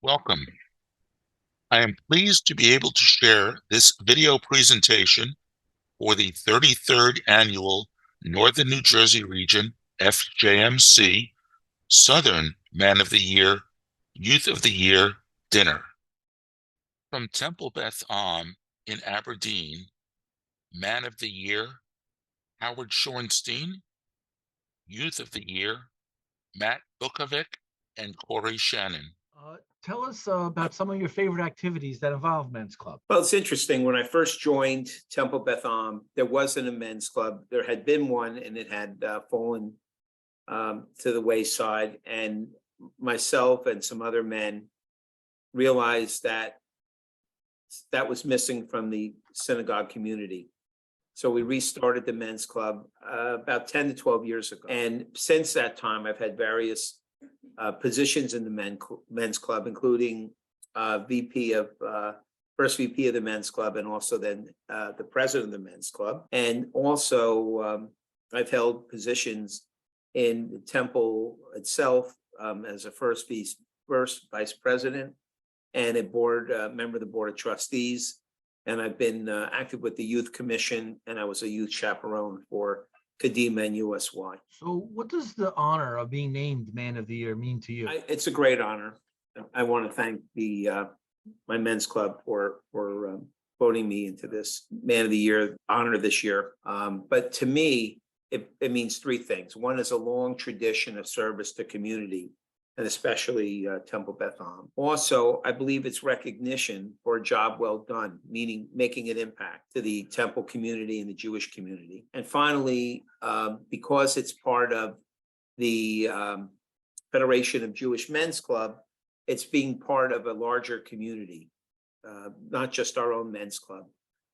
Welcome. I am pleased to be able to share this video presentation for the 33rd Annual Northern New Jersey Region FJMC Southern Man of the Year, Youth of the Year Dinner. From Temple Beth Am in Aberdeen, Man of the Year, Howard Shorenstein, Youth of the Year, Matt Bukovic and Corey Shannon. Tell us about some of your favorite activities that involve men's club. Well, it's interesting. When I first joined Temple Beth Am, there wasn't a men's club. There had been one, and it had fallen to the wayside. And myself and some other men realized that that was missing from the synagogue community. So we restarted the men's club about 10 to 12 years ago. And since that time, I've had various positions in the men's club, including VP of first VP of the men's club, and also then the president of the men's club. And also I've held positions in the temple itself as a first vice president and a board member of the board of trustees. And I've been active with the youth commission, and I was a youth chaperone for Kadima and USY. So what does the honor of being named Man of the Year mean to you? It's a great honor. I want to thank my men's club for voting me into this Man of the Year honor this year. But to me, it means three things. One is a long tradition of service to community, and especially Temple Beth Am. Also, I believe it's recognition for a job well done, meaning making an impact to the temple community and the Jewish community. And finally, because it's part of the Federation of Jewish Men's Club, it's being part of a larger community, not just our own men's club,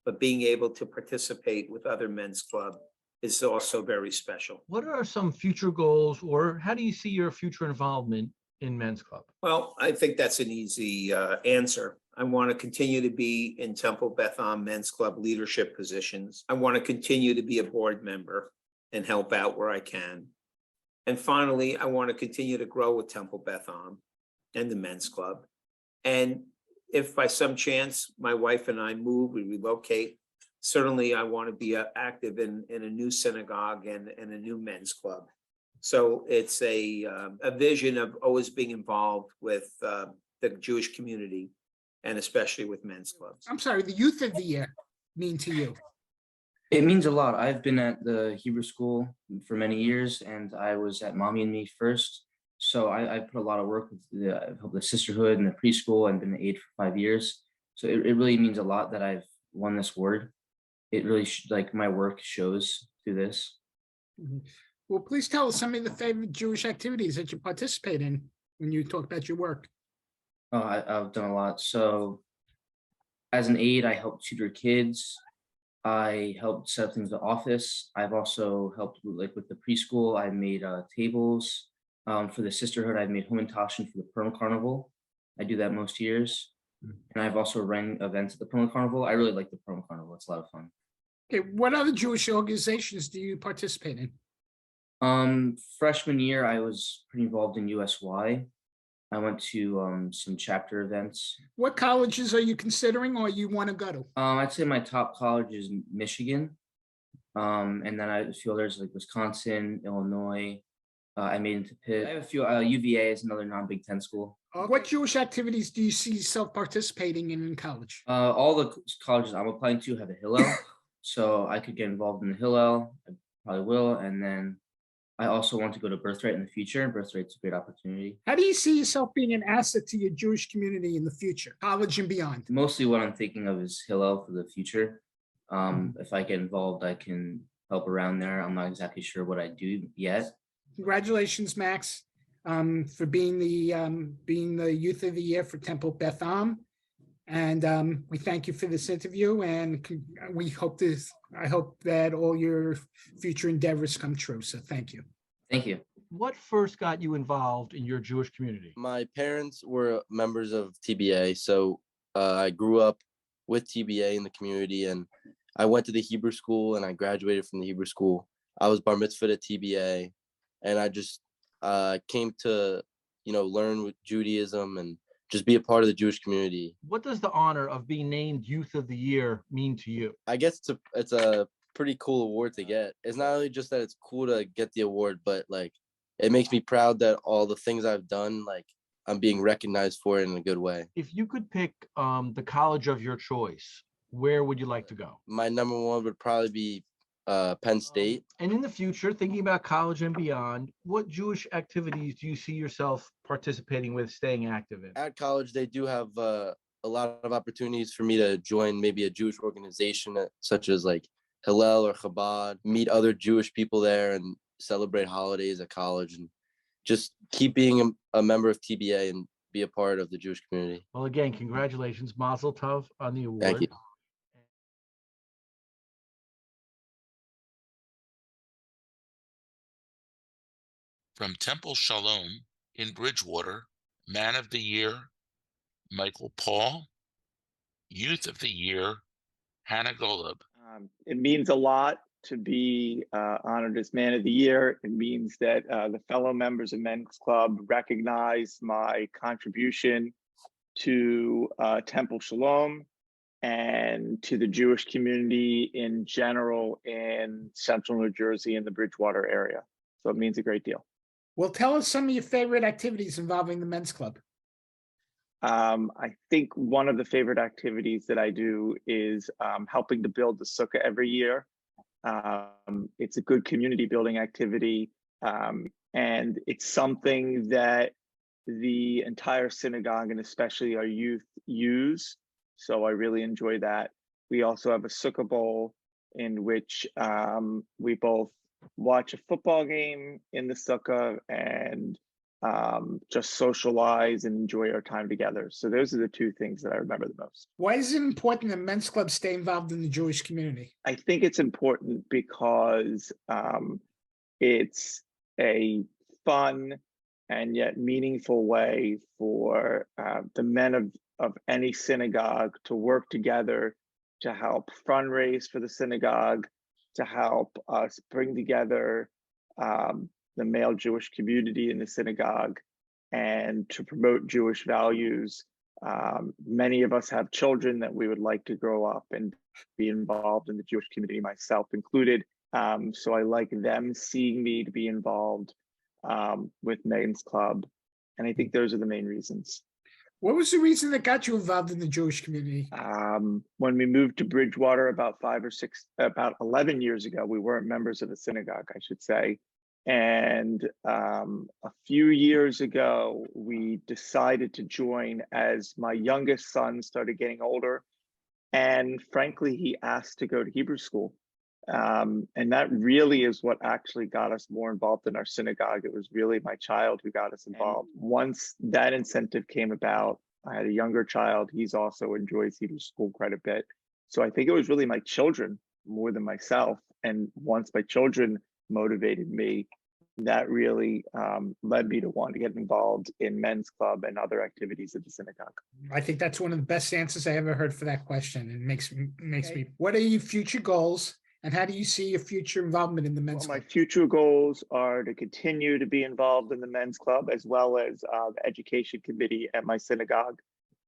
but being able to participate with other men's club is also very special. What are some future goals, or how do you see your future involvement in men's club? Well, I think that's an easy answer. I want to continue to be in Temple Beth Am men's club leadership positions. I want to continue to be a board member and help out where I can. And finally, I want to continue to grow with Temple Beth Am and the men's club. And if by some chance my wife and I move, we relocate, certainly I want to be active in a new synagogue and a new men's club. So it's a vision of always being involved with the Jewish community, and especially with men's clubs. I'm sorry, the Youth of the Year mean to you? It means a lot. I've been at the Hebrew school for many years, and I was at Mommy and Me first. So I put a lot of work with the sisterhood and the preschool, and been an aide for 5 years. So it really means a lot that I've won this award. It really like my work shows through this. Mm-hmm. Well, please tell us some of the favorite Jewish activities that you participate in when you talk about your work. Oh, I've done a lot. So as an aide, I helped tutor kids. I helped set up things in the office. I've also helped with the preschool. I made tables. For the sisterhood, I've made Metuchen for the Pearl Carnival. I do that most years. And I've also run events at the Pearl Carnival. I really like the Pearl Carnival. It's a lot of fun. Okay, what other Jewish organizations do you participate in? Freshman year, I was pretty involved in USY. I went to some chapter events. What colleges are you considering, or you want to go to? I'd say my top college is Michigan. And then I have a few others like Wisconsin, Illinois. I made into Pitt. I have a few. UVA is another non-Big Ten school. What Jewish activities do you see yourself participating in college? All the colleges I'm applying to have a Hillel, so I could get involved in the Hillel. I probably will. And then I also want to go to Birthright in the future. Birthright's a great opportunity. How do you see yourself being an asset to your Jewish community in the future, college and beyond? Mostly what I'm thinking of is Hillel for the future. If I get involved, I can help around there. I'm not exactly sure what I do yet. Congratulations, Max, for being the Youth of the Year for Temple Beth Am. And we thank you for this interview, and I hope that all your future endeavors come true. So thank you. Thank you. What first got you involved in your Jewish community? My parents were members of TBA, so I grew up with TBA in the community, and I went to the Hebrew school, and I graduated from the Hebrew school. I was bar mitzvahed at TBA, and I just came to, learn with Judaism and just be a part of the Jewish community. What does the honor of being named Youth of the Year mean to you? I guess it's a pretty cool award to get. It's not only just that it's cool to get the award, but like it makes me proud that all the things I've done, like I'm being recognized for it in a good way. If you could pick the college of your choice, where would you like to go? My number one would probably be Penn State. And in the future, thinking about college and beyond, what Jewish activities do you see yourself participating with, staying active in? At college, they do have a lot of opportunities for me to join maybe a Jewish organization such as like Hillel or Chabad, meet other Jewish people there and celebrate holidays at college, and just keep being a member of TBA and be a part of the Jewish community. Well, again, congratulations, Mazel Tov on the award. Thank you. From Temple Shalom in Bridgewater, Man of the Year, Michael Paul. Youth of the Year, Hannah Golub. It means a lot to be honored as Man of the Year. It means that the fellow members of Men's Club recognize my contribution to Temple Shalom and to the Jewish community in general in central New Jersey and the Bridgewater area. So it means a great deal. Well, tell us some of your favorite activities involving the Men's Club. I think one of the favorite activities that I do is helping to build the sukkah every year. It's a good community building activity, and it's something that the entire synagogue and especially our youth use. So I really enjoy that. We also have a sukkah bowl in which we both watch a football game in the sukkah and just socialize and enjoy our time together. So those are the two things that I remember the most. Why is it important that Men's Club stay involved in the Jewish community? I think it's important because it's a fun and yet meaningful way for the men of any synagogue to work together to help fundraise for the synagogue, to help us bring together the male Jewish community in the synagogue, and to promote Jewish values. Many of us have children that we would like to grow up and be involved in the Jewish community, myself included. So I like them seeing me to be involved with Men's Club. And I think those are the main reasons. What was the reason that got you involved in the Jewish community? When we moved to Bridgewater about 11 years ago, we weren't members of the synagogue, I should say. And a few years ago, we decided to join as my youngest son started getting older. And frankly, he asked to go to Hebrew school. And that really is what actually got us more involved in our synagogue. It was really my child who got us involved. Once that incentive came about, I had a younger child. He's also enjoys Hebrew school quite a bit. So I think it was really my children more than myself. And once my children motivated me, that really led me to want to get involved in Men's Club and other activities at the synagogue. I think that's one of the best answers I ever heard for that question. It makes me. What are your future goals, and how do you see your future involvement in the Men's Club? My future goals are to continue to be involved in the Men's Club as well as the education committee at my synagogue,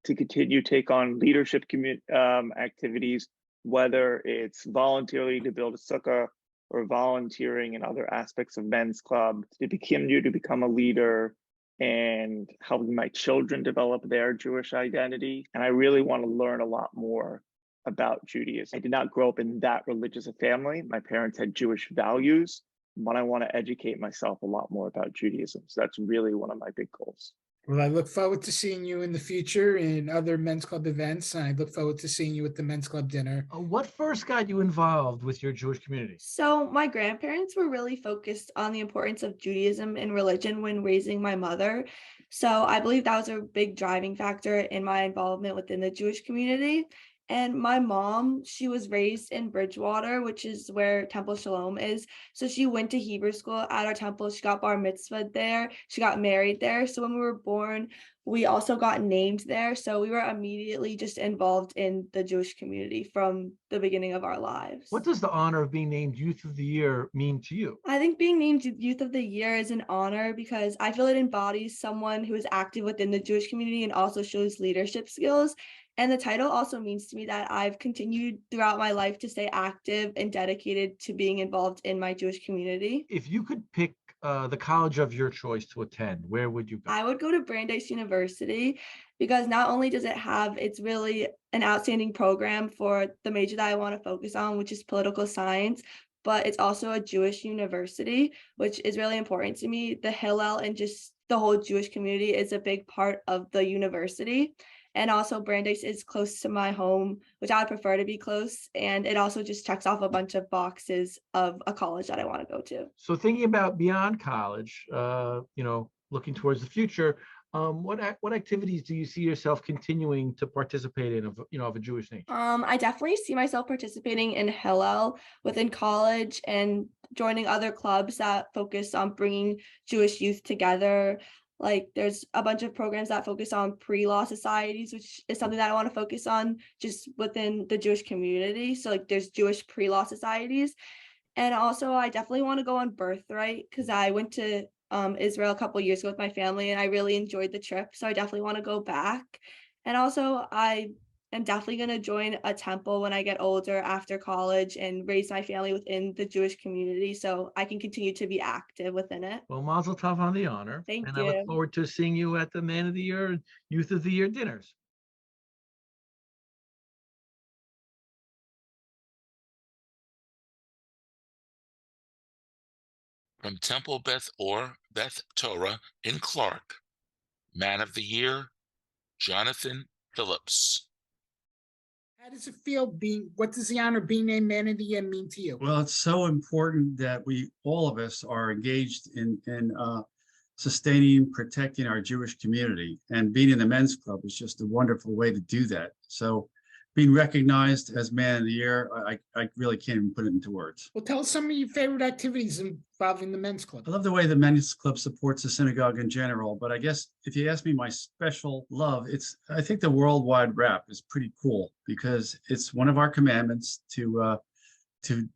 to continue to take on leadership activities, whether it's voluntarily to build a sukkah or volunteering in other aspects of Men's Club, to continue to become a leader and helping my children develop their Jewish identity. And I really want to learn a lot more about Judaism. I did not grow up in that religious a family. My parents had Jewish values, but I want to educate myself a lot more about Judaism. So that's really one of my big goals. Well, I look forward to seeing you in the future in other Men's Club events. And I look forward to seeing you at the Men's Club dinner. What first got you involved with your Jewish community? So my grandparents were really focused on the importance of Judaism and religion when raising my mother. So I believe that was a big driving factor in my involvement within the Jewish community. And my mom, she was raised in Bridgewater, which is where Temple Shalom is. So she went to Hebrew school at our temple. She got bar mitzvahed there. She got married there. So when we were born, we also got named there. So we were immediately just involved in the Jewish community from the beginning of our lives. What does the honor of being named Youth of the Year mean to you? I think being named Youth of the Year is an honor because I feel it embodies someone who is active within the Jewish community and also shows leadership skills. And the title also means to me that I've continued throughout my life to stay active and dedicated to being involved in my Jewish community. If you could pick the college of your choice to attend, where would you go? I would go to Brandeis University because not only does it have, it's really an outstanding program for the major that I want to focus on, which is political science, but it's also a Jewish university, which is really important to me. The Hillel and just the whole Jewish community is a big part of the university. And also Brandeis is close to my home, which I would prefer to be close. And it also just checks off a bunch of boxes of a college that I want to go to. So thinking about beyond college, looking towards the future, what activities do you see yourself continuing to participate in of a Jewish nature? I definitely see myself participating in Hillel within college and joining other clubs that focus on bringing Jewish youth together. Like there's a bunch of programs that focus on pre-law societies, which is something that I want to focus on just within the Jewish community. So like there's Jewish pre-law societies. And also I definitely want to go on Birthright because I went to Israel a couple years ago with my family and I really enjoyed the trip. So I definitely want to go back. And also I am definitely going to join a temple when I get older after college and raise my family within the Jewish community so I can continue to be active within it. Well, Mazel Tov on the honor. Thank and you. I look forward to seeing you at the Man of the Year and Youth of the Year dinners. From Temple Beth Or, Beth Torah in Clark, Man of the Year, Jonathan Phillips. How does it feel what does the honor of being named Man of the Year mean to you? Well, it's so important that all of us are engaged in sustaining, protecting our Jewish community, and being in the men's club is just a wonderful way to do that. So being recognized as Man of the Year, I really can't even put it into words. Well, tell us some of your favorite activities involving the men's club. I love the way the men's club supports the synagogue in general, but I guess if you ask me my special love, I think the worldwide wrap is pretty cool because it's one of our commandments to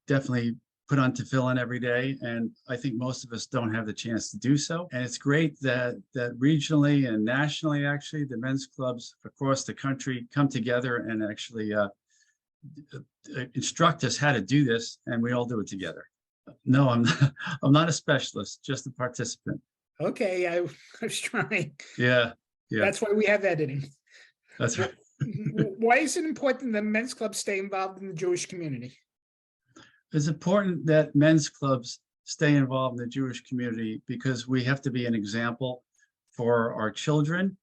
definitely put on tefillin every day, and I think most of us don't have the chance to do so. And it's great that regionally and nationally, actually, the men's clubs across the country come together and actually instruct us how to do this, and we all do it together. No, I'm not a specialist, just a participant. Okay, I was trying. Yeah. That's why we have editing. That's right. Why is it important that men's clubs stay involved in the Jewish community? It's important that men's clubs stay involved in the Jewish community because we have to be an example for our children,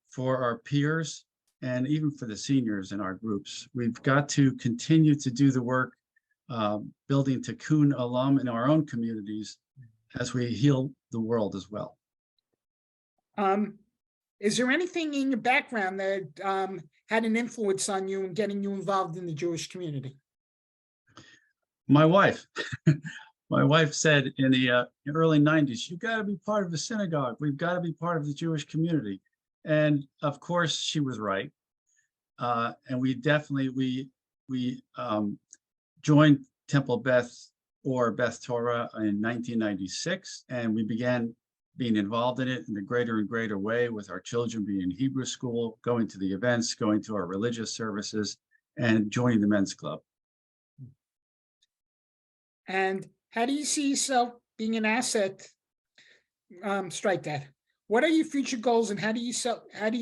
for our peers, and even for the seniors in our groups. We've got to continue to do the work, building Tikkun Olam in our own communities as we heal the world as well. Is there anything in your background that had an influence on you in getting you involved in the Jewish community? My wife said in the early 90s, you got to be part of the synagogue. We've got to be part of the Jewish community. And of course, she was right. And we definitely, we joined Temple Beth or Beth Torah in 1996. And we began being involved in it in a greater and greater way with our children being in Hebrew school, going to the events, going to our religious services, and joining the men's club. And how do you see yourself being an asset? Strike that. What are your future goals, and how do you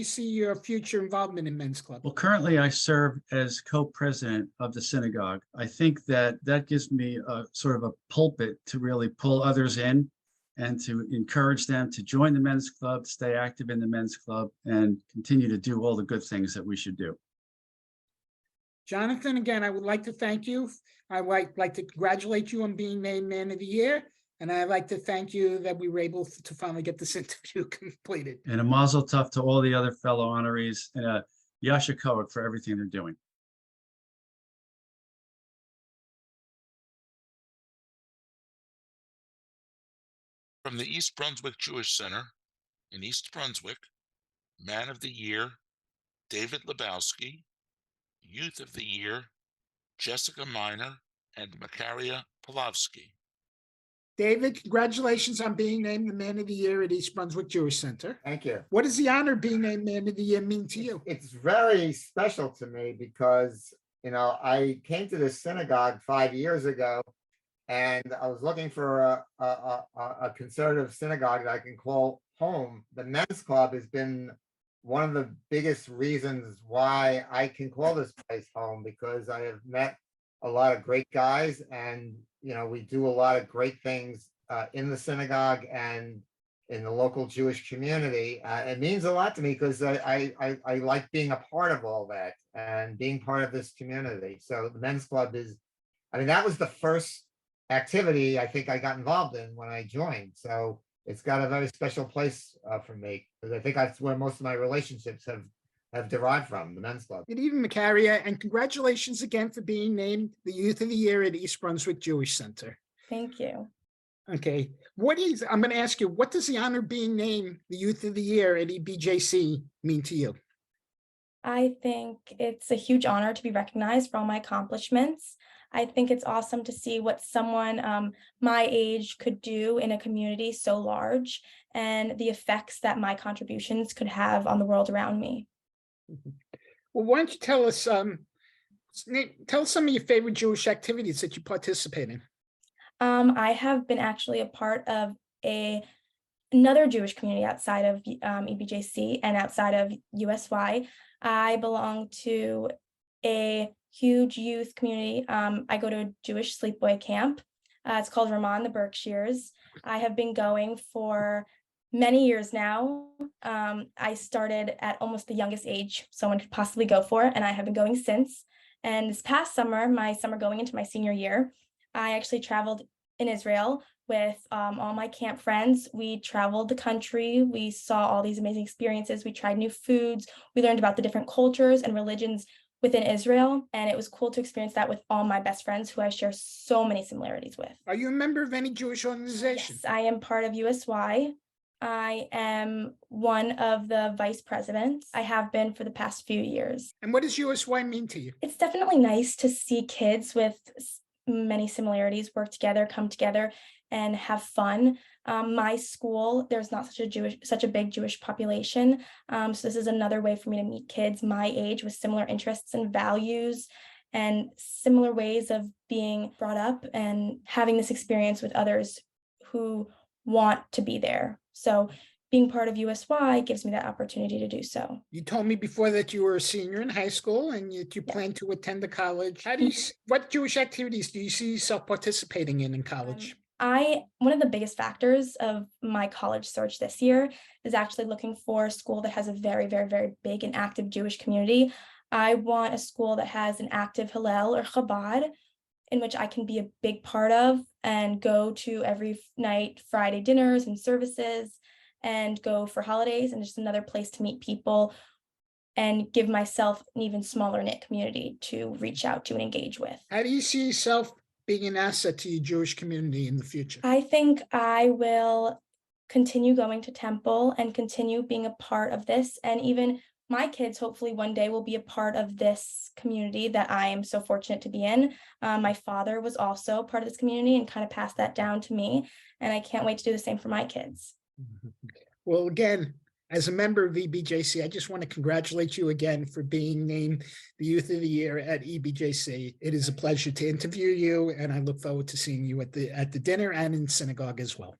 see your future involvement in men's club? Well, currently I serve as co-president of the synagogue. I think that gives me a sort of a pulpit to really pull others in and to encourage them to join the men's club, stay active in the men's club, and continue to do all the good things that we should do. Jonathan, again, I would like to thank you. I would like to congratulate you on being named Man of the Year. And I'd like to thank you that we were able to finally get this interview completed. And a mazel tov to all the other fellow honorees, and a yasher koach for everything they're doing. From the East Brunswick Jewish Center in East Brunswick, Man of the Year, David Lebowski, Youth of the Year, Jessica Miner and Makaria Pavlovsky. David, congratulations on being named the Man of the Year at East Brunswick Jewish Center. Thank you. What does the honor of being named Man of the Year mean to you? It's very special to me because, you know, I came to this synagogue 5 years ago, and I was looking for a conservative synagogue that I can call home. The men's club has been one of the biggest reasons why I can call this place home, because I have met a lot of great guys, and you know, we do a lot of great things in the synagogue and in the local Jewish community. It means a lot to me because I like being a part of all that and being part of this community. So the men's club is, I mean, that was the first activity I think I got involved in when I joined. So it's got a very special place for me, because I think that's where most of my relationships have derived from, the men's club. Good evening, Makaria, and congratulations again for being named the Youth of the Year at East Brunswick Jewish Center. Thank you. Okay, I'm going to ask you, what does the honor of being named the Youth of the Year at EBJC mean to you? I think it's a huge honor to be recognized for all my accomplishments. I think it's awesome to see what someone my age could do in a community so large, and the effects that my contributions could have on the world around me. Well, why don't you tell us some of your favorite Jewish activities that you participate in? I have been actually a part of another Jewish community outside of EBJC and outside of USY. I belong to a huge youth community. I go to a Jewish sleepaway camp. It's called Ramah in the Berkshires. I have been going for many years now. I started at almost the youngest age someone could possibly go for, and I have been going since. And this past summer, my summer going into my senior year, I actually traveled in Israel with all my camp friends. We traveled the country. We saw all these amazing experiences. We tried new foods. We learned about the different cultures and religions within Israel. And it was cool to experience that with all my best friends who I share so many similarities with. Are you a member of any Jewish organization? Yes, I am part of USY. I am one of the vice presidents. I have been for the past few years. And what does USY mean to you? It's definitely nice to see kids with many similarities work together, come together, and have fun. My school, there's not such a big Jewish population. So this is another way for me to meet kids my age with similar interests and values and similar ways of being brought up, and having this experience with others who want to be there. So being part of USY gives me that opportunity to do so. You told me before that you were a senior in high school and you plan to attend the college. What Jewish activities do you see yourself participating in college? One of the biggest factors of my college search this year is actually looking for a school that has a very, very, very big and active Jewish community. I want a school that has an active Hillel or Chabad, in which I can be a big part of and go to every night Friday dinners and services, and go for holidays, and just another place to meet people and give myself an even smaller knit community to reach out to and engage with. How do you see yourself being an asset to your Jewish community in the future? I think I will continue going to temple and continue being a part of this, and even my kids hopefully one day will be a part of this community that I am so fortunate to be in. My father was also part of this community and kind of passed that down to me, and I can't wait to do the same for my kids. Well, again, as a member of EBJC, I just want to congratulate you again for being named the Youth of the Year at EBJC. It is a pleasure to interview you, and I look forward to seeing you at the dinner and in synagogue as well.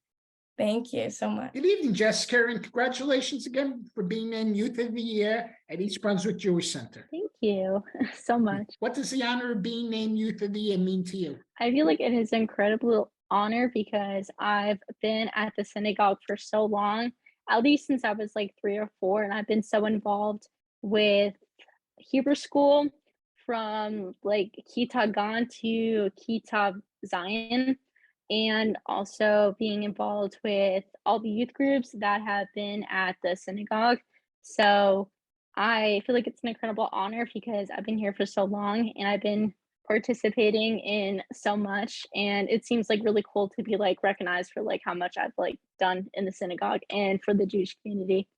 Thank you so much. Good evening, Jessica, and congratulations again for being named Youth of the Year at East Brunswick Jewish Center. Thank you so much. What does the honor of being named Youth of the Year mean to you? I feel like it is an incredible honor because I've been at the synagogue for so long, at least since I was like 3 or 4, and I've been so involved with Hebrew school from like Kita Gan to Kita Zion, and also being involved with all the youth groups that have been at the synagogue. So I feel like it's an incredible honor because I've been here for so long, and I've been participating in so much, and it seems like really cool to be like recognized for like how much I've like done in the synagogue and for the Jewish community.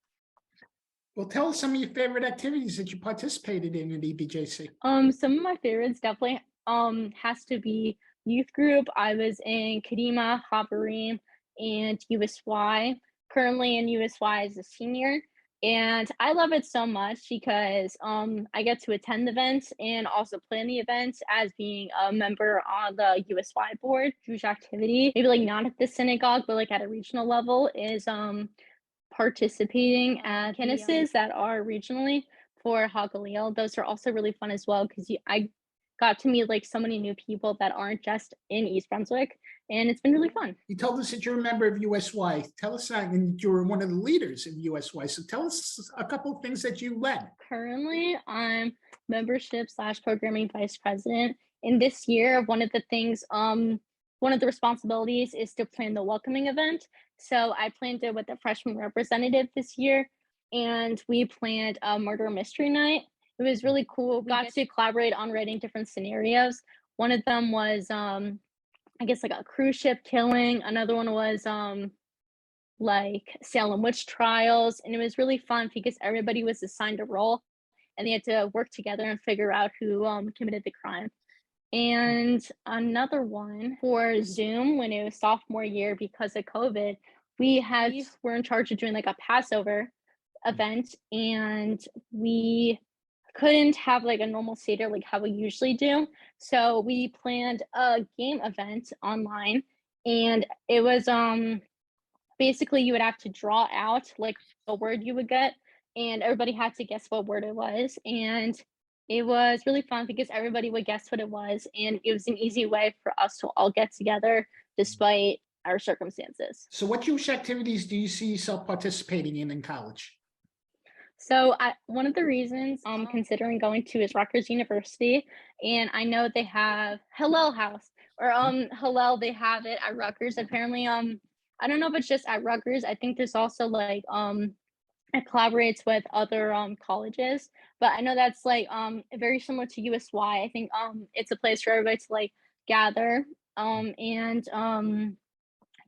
Well, tell us some of your favorite activities that you participated in at EBJC. Some of my favorites definitely has to be youth group. I was in Kadima, Aberdeen, and USY. Currently in USY as a senior, and I love it so much because I get to attend events and also plan the events as being a member on the USY board. Jewish activity, maybe like not at the synagogue, but like at a regional level, is participating at kinnises that are regionally for Hagalil. Those are also really fun as well because I got to meet like so many new people that aren't just in East Brunswick, and it's been really fun. You told us that you're a member of USY. Tell us that, and you're one of the leaders in USY. So tell us a couple of things that you led. Currently, I'm membership / programming vice president. And this year, one of the things, one of the responsibilities is to plan the welcoming event. So I planned it with the freshman representative this year, and we planned a murder mystery night. It was really cool. We got to collaborate on writing different scenarios. One of them was, I guess, like a cruise ship killing. Another one was like Salem witch trials. And it was really fun because everybody was assigned a role and they had to work together and figure out who committed the crime. And another one for Zoom when it was sophomore year because of COVID, we were in charge of doing like a Passover event, and we couldn't have like a normal Seder like how we usually do. So we planned a game event online, and it was basically you would have to draw out like a word you would get, and everybody had to guess what word it was. And it was really fun because everybody would guess what it was, and it was an easy way for us to all get together despite our circumstances. So what Jewish activities do you see yourself participating in college? So one of the reasons I'm considering going to is Rutgers University, and I know they have Hillel House, or Hillel, they have it at Rutgers. Apparently, I don't know if it's just at Rutgers. I think there's also like it collaborates with other colleges, but I know that's like very similar to USY. I think it's a place for everybody to like gather and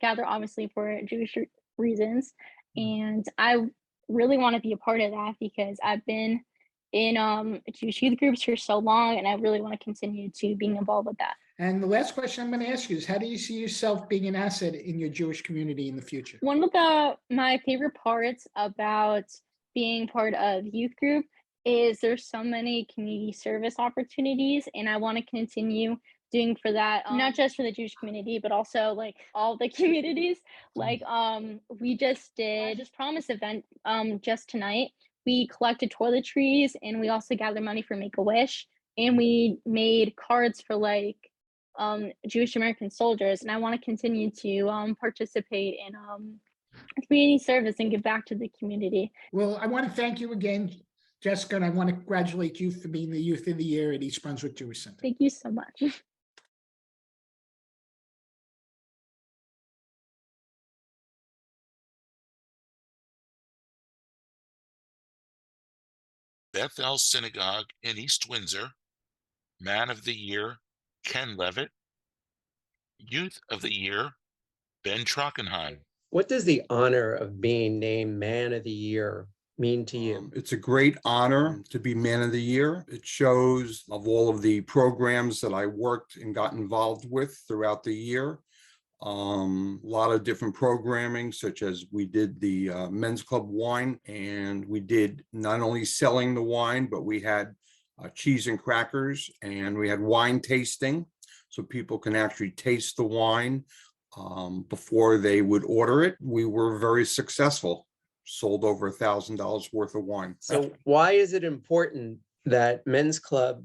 gather obviously for Jewish reasons, and I really want to be a part of that because I've been in Jewish youth groups for so long, and I really want to continue to being involved with that. And the last question I'm going to ask you is, how do you see yourself being an asset in your Jewish community in the future? One of my favorite parts about being part of youth group is there's so many community service opportunities, and I want to continue doing for that, not just for the Jewish community, but also like all the communities. Like we just did this promise event just tonight. We collected toiletries, and we also gathered money for Make-A-Wish, and we made cards for like Jewish American soldiers. And I want to continue to participate in community service and give back to the community. Well, I want to thank you again, Jessica, and I want to congratulate you for being the Youth of the Year at East Brunswick Jewish Center. Thank you so much. Bethel Synagogue in East Windsor, Man of the Year, Ken Levitt, Youth of the Year, Ben Trockenheim. What does the honor of being named Man of the Year mean to you? It's a great honor to be Man of the Year. It shows of all of the programs that I worked and got involved with throughout the year. A lot of different programming, such as we did the men's club wine, and we did not only selling the wine, but we had cheese and crackers, and we had wine tasting, so people can actually taste the wine before they would order it. We were very successful, sold over $1,000 worth of wine. So why is it important that men's club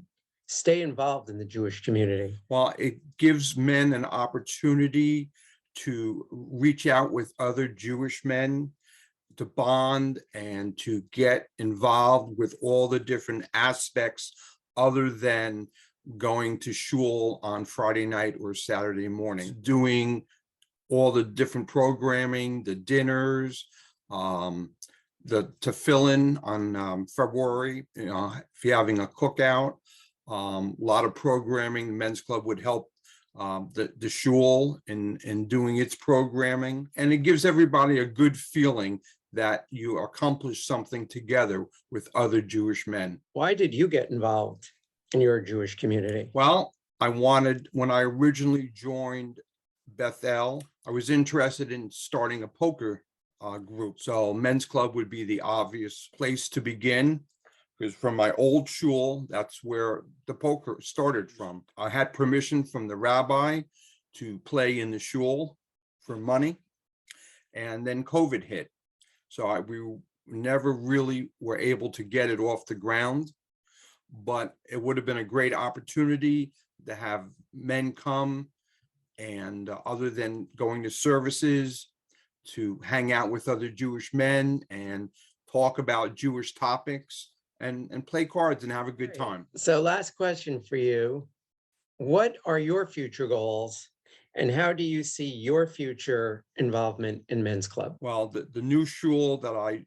stay involved in the Jewish community? Well, it gives men an opportunity to reach out with other Jewish men, to bond and to get involved with all the different aspects other than going to shul on Friday night or Saturday morning, doing all the different programming, the dinners, the tefillin on February, if you're having a cookout, A lot of programming. The men's club would help the shul in doing its programming, and it gives everybody a good feeling that you accomplish something together with other Jewish men. Why did you get involved in your Jewish community? Well, when I originally joined Bethel, I was interested in starting a poker group. So men's club would be the obvious place to begin, because from my old shul, that's where the poker started from. I had permission from the rabbi to play in the shul for money, and then COVID hit. So we never really were able to get it off the ground, but it would have been a great opportunity to have men come and other than going to services, to hang out with other Jewish men and talk about Jewish topics and play cards and have a good time. So last question for you. What are your future goals and how do you see your future involvement in men's club? Well, the new shul that I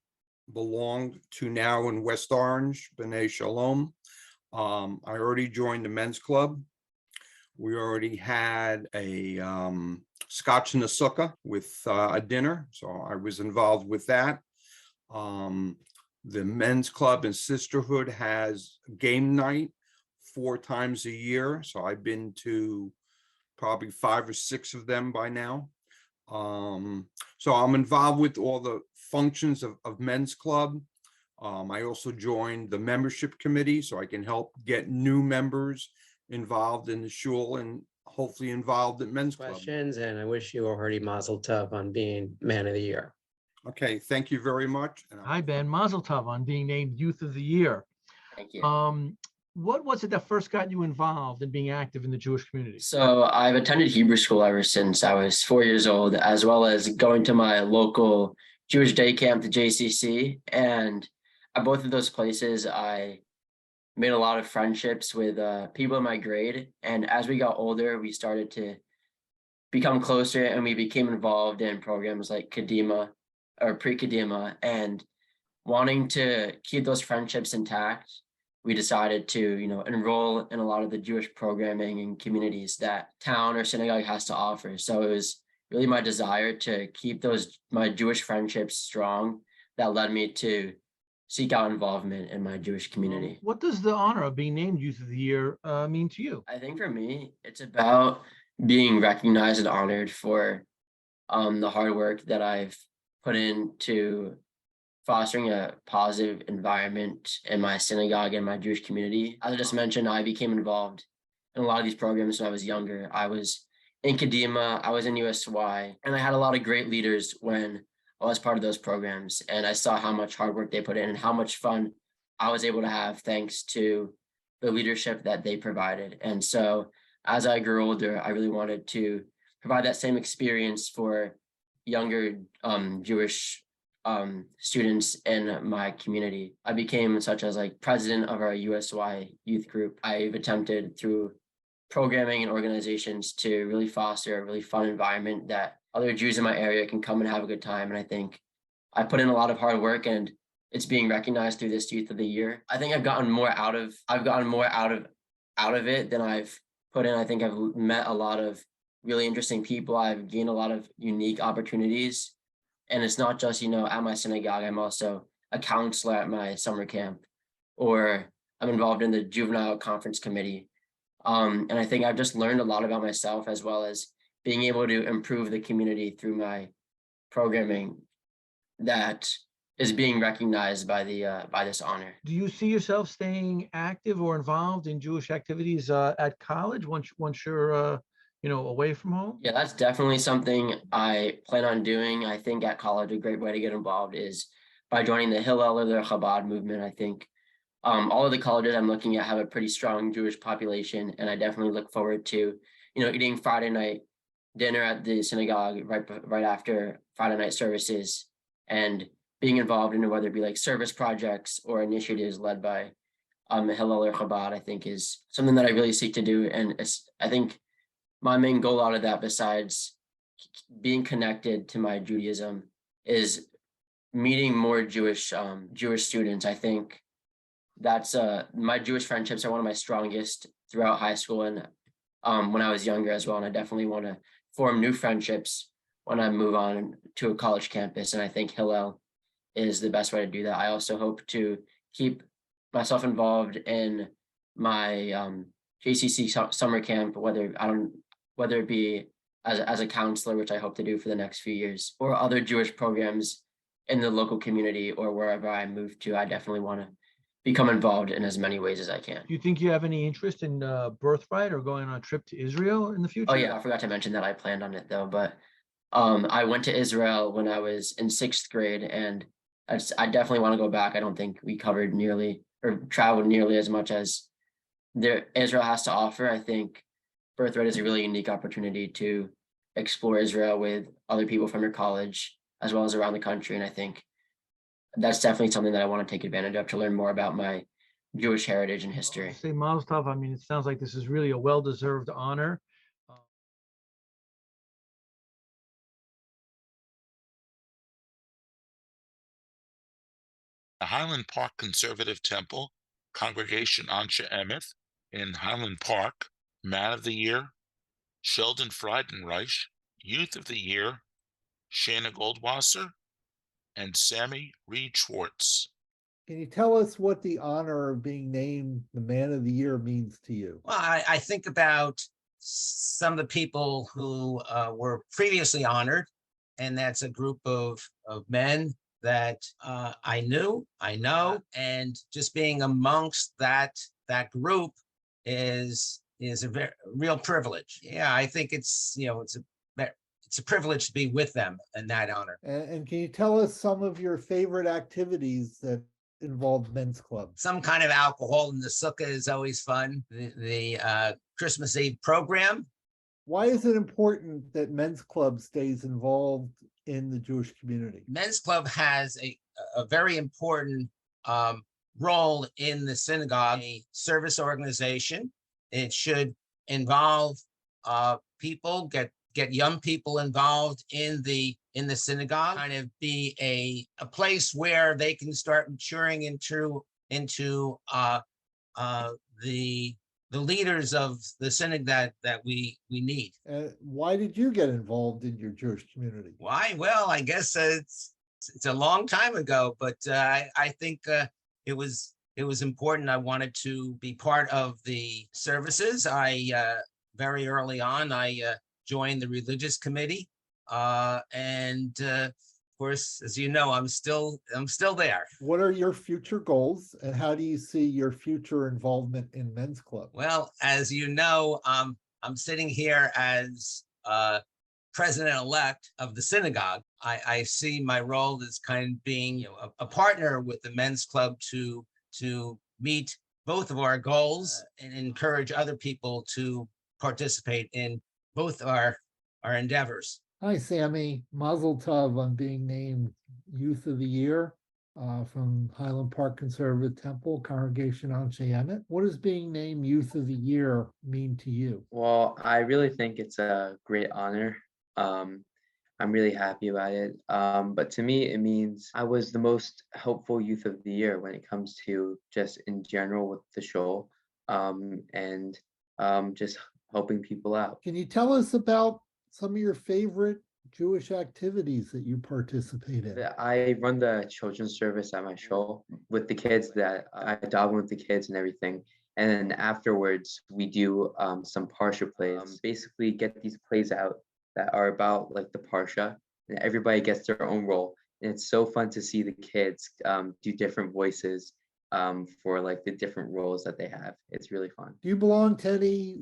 belong to now in West Orange, B'nai Shalom, I already joined the men's club. We already had a scotch in the sukkah with a dinner, so I was involved with that. The men's club and sisterhood has game night 4 times a year, so I've been to probably 5 or 6 of them by now. So I'm involved with all the functions of men's club. I also joined the membership committee, so I can help get new members involved in the shul and hopefully involved at men's club. Questions, and I wish you already mazel tov on being man of the year. Okay, thank you very much. Hi, Ben. Mazel tov on being named Youth of the Year. Thank you. What was it that first got you involved in being active in the Jewish community? So I've attended Hebrew school ever since I was 4 years old, as well as going to my local Jewish day camp, the JCC. And at both of those places, I made a lot of friendships with people in my grade. And as we got older, we started to become closer and we became involved in programs like Kadima or pre-Kadima. And wanting to keep those friendships intact, we decided to, enroll in a lot of the Jewish programming and communities that town or synagogue has to offer. So it was really my desire to keep my Jewish friendships strong that led me to seek out involvement in my Jewish community. What does the honor of being named Youth of the Year mean to you? I think for me, it's about being recognized and honored for the hard work that I've put into fostering a positive environment in my synagogue and my Jewish community. As I just mentioned, I became involved in a lot of these programs when I was younger. I was in Kadima, I was in USY, and I had a lot of great leaders when I was part of those programs. And I saw how much hard work they put in and how much fun I was able to have thanks to the leadership that they provided. And so as I grew older, I really wanted to provide that same experience for younger Jewish students in my community. I became such as president of our USY youth group. I've attempted through programming and organizations to really foster a really fun environment that other Jews in my area can come and have a good time. And I think I put in a lot of hard work and it's being recognized through this Youth of the Year. I think I've gotten more out of it than I've put in. I think I've met a lot of really interesting people. I've gained a lot of unique opportunities. And it's not just, at my synagogue, I'm also a counselor at my summer camp, or I'm involved in the juvenile conference committee. And I think I've just learned a lot about myself, as well as being able to improve the community through my programming that is being recognized by this honor. Do you see yourself staying active or involved in Jewish activities at college once you're away from home? Yeah, that's definitely something I plan on doing. I think at college, a great way to get involved is by joining the Hillel or the Chabad movement. I think all of the colleges I'm looking at have a pretty strong Jewish population, and I definitely look forward to, eating Friday night dinner at the synagogue right after Friday night services, and being involved in whether it be service projects or initiatives led by Hillel or Chabad. I think is something that I really seek to do, and I think my main goal out of that, besides being connected to my Judaism, is meeting more Jewish students. I think that's my Jewish friendships are one of my strongest throughout high school and when I was younger as well. And I definitely want to form new friendships when I move on to a college campus. And I think Hillel is the best way to do that. I also hope to keep myself involved in my JCC summer camp, whether it be as a counselor, which I hope to do for the next few years, or other Jewish programs in the local community or wherever I move to. I definitely want to become involved in as many ways as I can. Do you think you have any interest in Birthright or going on a trip to Israel in the future? Oh yeah, I forgot to mention that I planned on it though, but I went to Israel when I was in 6th grade, and I definitely want to go back. I don't think we covered nearly or traveled nearly as much as Israel has to offer. I think Birthright is a really unique opportunity to explore Israel with other people from your college as well as around the country. And I think that's definitely something that I want to take advantage of to learn more about my Jewish heritage and history. Say Mazel Tov. I mean, it sounds like this is really a well-deserved honor. The Highland Park Conservative Temple, Congregation Anshe Emeth in Highland Park, Man of the Year, Sheldon Friedenreich, Youth of the Year, Shana Goldwasser, and Sammy Reed Schwartz. Can you tell us what the honor of being named the Man of the Year means to you? Well, I think about some of the people who were previously honored, and that's a group of men that I know, and just being amongst that group is a real privilege. Yeah, I think it's a privilege to be with them in that honor. And can you tell us some of your favorite activities that involve men's club? Some kind of alcohol in the sukkah is always fun. The Christmas Eve program. Why is it important that men's club stays involved in the Jewish community? Men's club has a very important role in the synagogue, a service organization. It should involve people, get young people involved in the synagogue, kind of be a place where they can start maturing into the leaders of the synagogue that we need. Why did you get involved in your Jewish community? Why? Well, I guess it's a long time ago, but I think it was important. I wanted to be part of the services. Very early on, I joined the religious committee, and of course, as you know, I'm still there. What are your future goals, and how do you see your future involvement in men's club? Well, as you know, I'm sitting here as president-elect of the synagogue. I see my role as kind of being a partner with the men's club to meet both of our goals and encourage other people to participate in both our endeavors. Hi, Sammy. Mazel Tov on being named Youth of the Year from Highland Park Conservative Temple, Congregation Anshe Emeth. What does being named Youth of the Year mean to you? Well, I really think it's a great honor. I'm really happy about it. But to me, it means I was the most helpful Youth of the Year when it comes to just in general with the show, and just helping people out. Can you tell us about some of your favorite Jewish activities that you participate in? I run the children's service at my show with the kids, that I daven with the kids and everything. And then afterwards, we do some Parsha plays, basically get these plays out that are about like the Parsha, and everybody gets their own role. And it's so fun to see the kids do different voices for like the different roles that they have. It's really fun. Do you belong to any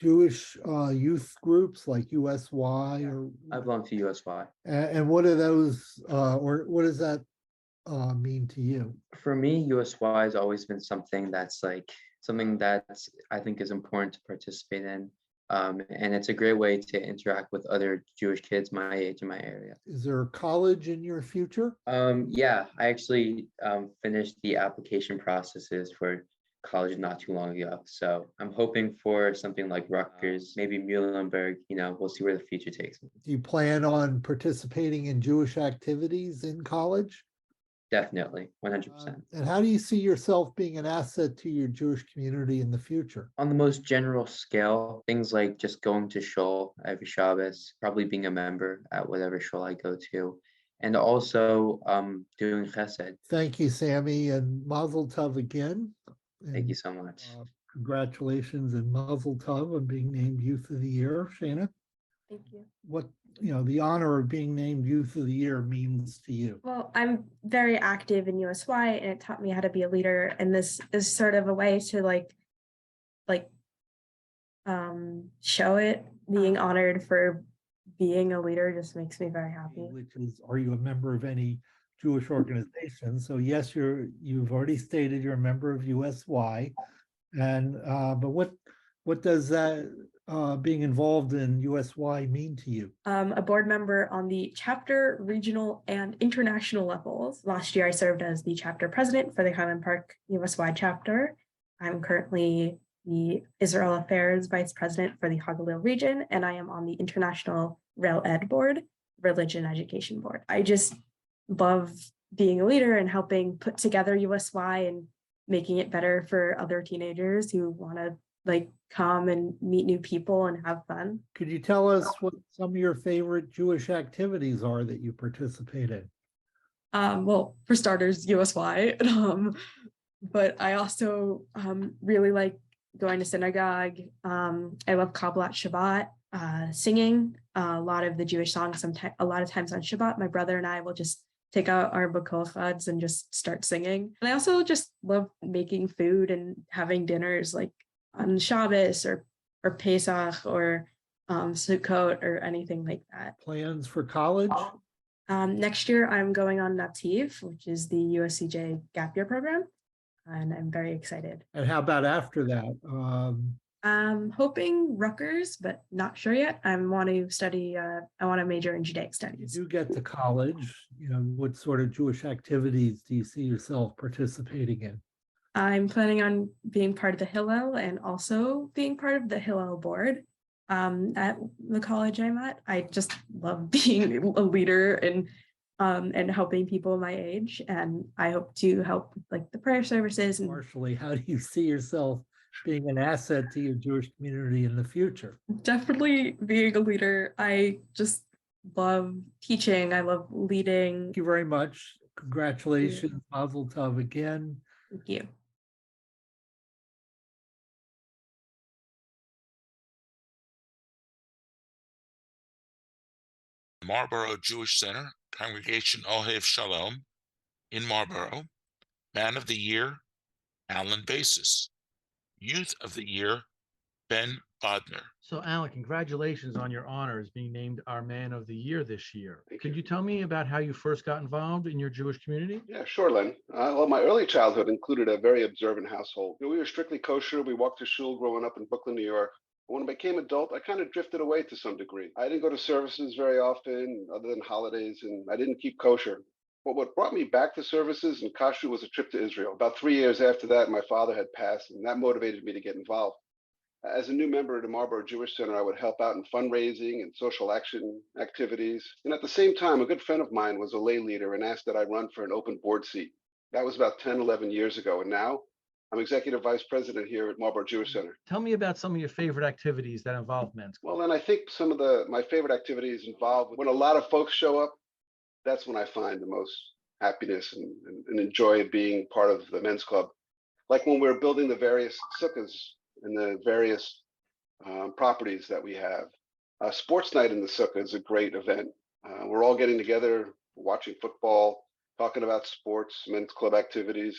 Jewish youth groups like USY or? I belong to USY. And what are those, or what does that mean to you? For me, USY has always been something that I think is important to participate in. And it's a great way to interact with other Jewish kids my age in my area. Is there a college in your future? Yeah, I actually finished the application processes for college not too long ago. So I'm hoping for something like Rutgers, maybe Muhlenberg. We'll see where the future takes me. Do you plan on participating in Jewish activities in college? definitely, 100%. And how do you see yourself being an asset to your Jewish community in the future? On the most general scale, things like just going to shul every Shabbos, probably being a member at whatever shul I go to, and also doing chesed. Thank you, Sammy, and Mazel Tov again. Thank you And, so much. congratulations and Mazel Tov on being named Youth of the Year, Shana. Thank you. What, the honor of being named Youth of the Year means to you? Well, I'm very active in USY and it taught me how to be a leader. And this is sort of a way to show it. Being honored for being a leader just makes me very happy. Which is, are you a member of any Jewish organization? So yes, you've already stated you're a member of USY. And but what does that being involved in USY mean to you? A board member on the chapter, regional, and international levels. Last year, I served as the chapter president for the Highland Park US-wide chapter. I'm currently the Israel Affairs Vice President for the Hagalil region, and I am on the International Rel Ed Board, Religion Education Board. I just love being a leader and helping put together USY and making it better for other teenagers who want to come and meet new people and have fun. Could you tell us what some of your favorite Jewish activities are that you participate in? Well, for starters, USY, but I also really like going to synagogue. I love Kabbalat Shabbat, singing a lot of the Jewish songs. A lot of times on Shabbat, my brother and I will just take out our bakochads and just start singing. And I also just love making food and having dinners on Shabbos or Pesach or Sukkot or anything like that. Plans for college? Next year, I'm going on Nativ, which is the USCJ gap year program, and I'm very excited. And how about after that? I'm hoping Rutgers, but not sure yet. I want to study, I want to major in Judaic You studies. do get to college, what sort of Jewish activities do you see yourself participating in? I'm planning on being part of the Hillel and also being part of the Hillel board at the college I'm at. I just love being a leader and helping people my age. And I hope to help with the prayer services. And Partially, how do you see yourself being an asset to your Jewish community in the future? definitely being a leader. I just love teaching. I love leading. Thank you very much. Congratulations, Mazel Tov again. Thank you. Marlboro Jewish Center, Congregation Ohev Shalom in Marlboro. Man of the Year, Alan Basis. Youth of the Year, Ben Bodner. So Alan, congratulations on your honor as being named our Man of the Year this year. Could you tell me about how you first got involved in your Jewish community? Yeah, sure, Len. Well, my early childhood included a very observant household. We were strictly kosher. We walked to shul growing up in Brooklyn, New York. When I became adult, I kind of drifted away to some degree. I didn't go to services very often, other than holidays, and I didn't keep kosher. But what brought me back to services and kashrut was a trip to Israel. About 3 years after that, my father had passed, and that motivated me to get involved. As a new member of the Marlboro Jewish Center, I would help out in fundraising and social action activities. And at the same time, a good friend of mine was a lay leader and asked that I run for an open board seat. That was about 10, 11 years ago. And now I'm executive vice president here at Marlboro Jewish Center. Tell me about some of your favorite activities that involve men's club. Well, then I think some of my favorite activities involve when a lot of folks show up. That's when I find the most happiness and enjoy being part of the men's club. Like when we're building the various sukkahs and the various properties that we have. Sports night in the sukkah is a great event. We're all getting together, watching football, talking about sports, men's club activities,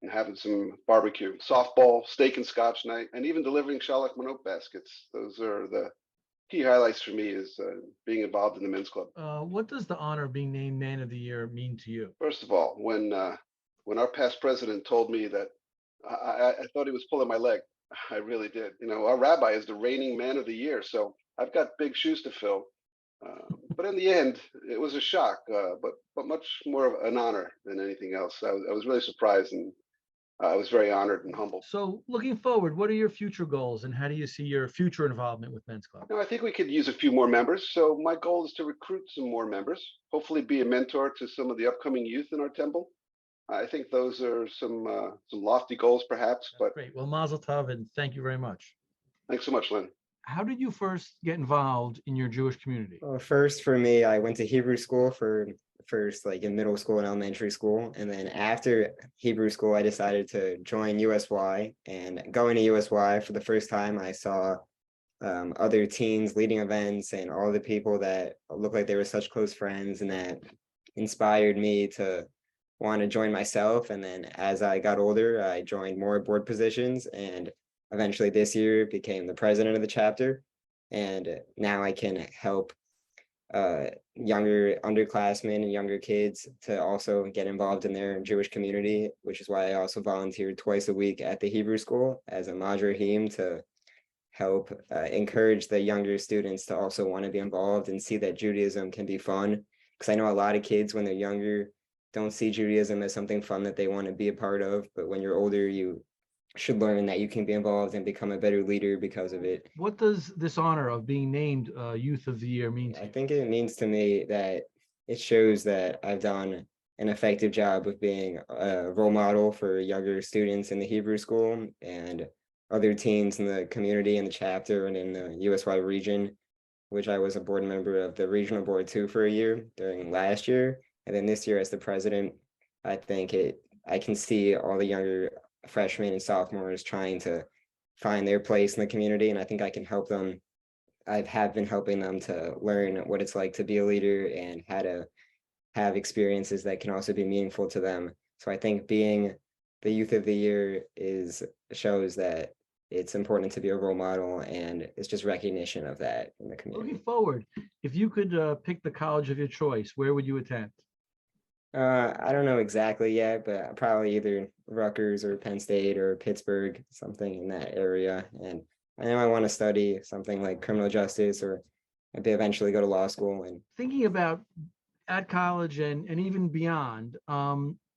and having some barbecue, softball, steak and scotch night, and even delivering shalach manot baskets. Those are the key highlights for me is being involved in the men's club. What does the honor of being named Man of the Year mean to you? First of all, when our past president told me that, I thought he was pulling my leg. I really did. Our rabbi is the reigning Man of the Year, so I've got big shoes to fill. But in the end, it was a shock, but much more of an honor than anything else. I was really surprised, and I was very honored and humbled. So looking forward, what are your future goals and how do you see your future involvement with Men's Club? I think we could use a few more members. So my goal is to recruit some more members, hopefully be a mentor to some of the upcoming youth in our temple. I think those are some lofty goals perhaps, but Great. Well, Mazel Tov, and thank you very much. thanks so much, Lynn. How did you first get involved in your Jewish community? Well, first for me, I went to Hebrew school for first, like in middle school and elementary school. And then after Hebrew school, I decided to join USY. And going to USY for the first time, I saw other teens leading events and all the people that looked like they were such close friends, and that inspired me to want to join myself. And then as I got older, I joined more board positions, and eventually this year became the president of the chapter. And now I can help younger underclassmen and younger kids to also get involved in their Jewish community, which is why I also volunteered twice a week at the Hebrew school as a madrahim to help encourage the younger students to also want to be involved and see that Judaism can be fun. Because I know a lot of kids when they're younger don't see Judaism as something fun that they want to be a part of, but when you're older, you should learn that you can be involved and become a better leader because of it. What does this honor of being named Youth of the Year mean to you? I think it means to me that it shows that I've done an effective job of being a role model for younger students in the Hebrew school and other teams in the community and the chapter and in the USY region, which I was a board member of the regional board too for a year during last year. And then this year as the president, I think I can see all the younger freshmen and sophomores trying to find their place in the community. And I think I can help them. I have been helping them to learn what it's like to be a leader and how to have experiences that can also be meaningful to them. So I think being the Youth of the Year shows that it's important to be a role model, and it's just recognition of that in the community. Looking forward, if you could pick the college of your choice, where would you attend? I don't know exactly yet, but probably either Rutgers or Penn State or Pittsburgh, something in that area. And I know I want to study something like criminal justice or maybe eventually go to law school. And Thinking about at college and even beyond,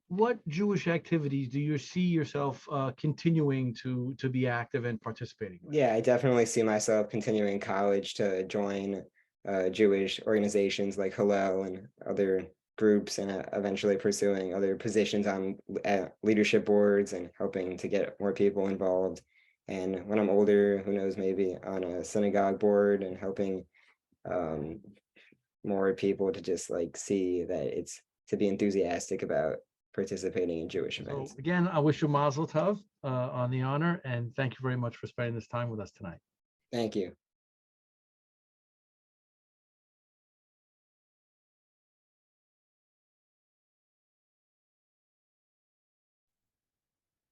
what Jewish activities do you see yourself continuing to be active and participating with? yeah, I definitely see myself continuing in college to join Jewish organizations like Hillel and other groups, and eventually pursuing other positions on leadership boards and helping to get more people involved. And when I'm older, who knows, maybe on a synagogue board and helping more people to just like see that it's to be enthusiastic about participating in Jewish events. So again, I wish you Mazel Tov on the honor, and thank you very much for spending this time with us tonight. Thank you.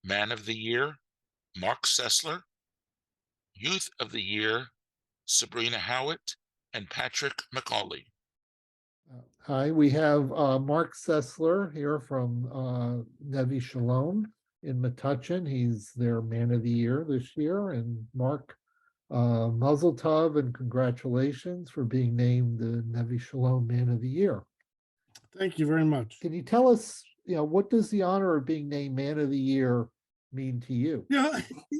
Man of the Year, Mark Sessler. Youth of the Year, Sabrina Howitt and Patrick McCauley. Hi, we have Mark Sessler here from Nevi Shalom in Metuchen. He's their Man of the Year this year. And Mark, Mazel Tov and congratulations for being named the Nevi Shalom Man of the Year. Thank you very much. Can you tell us, what does the honor of being named Man of the Year mean to you? Yeah,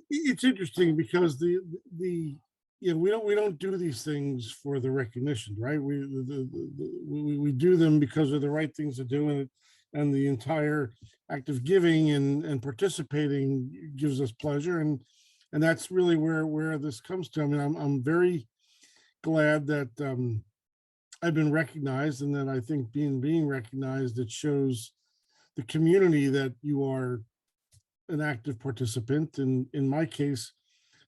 it's interesting because we don't do these things for the recognition, right? We do them because of the right things to do, and the entire act of giving and participating gives us pleasure, and that's really where this comes to. I mean, I'm very glad that I've been recognized, and that I think being recognized, it shows the community that you are an active participant. And in my case,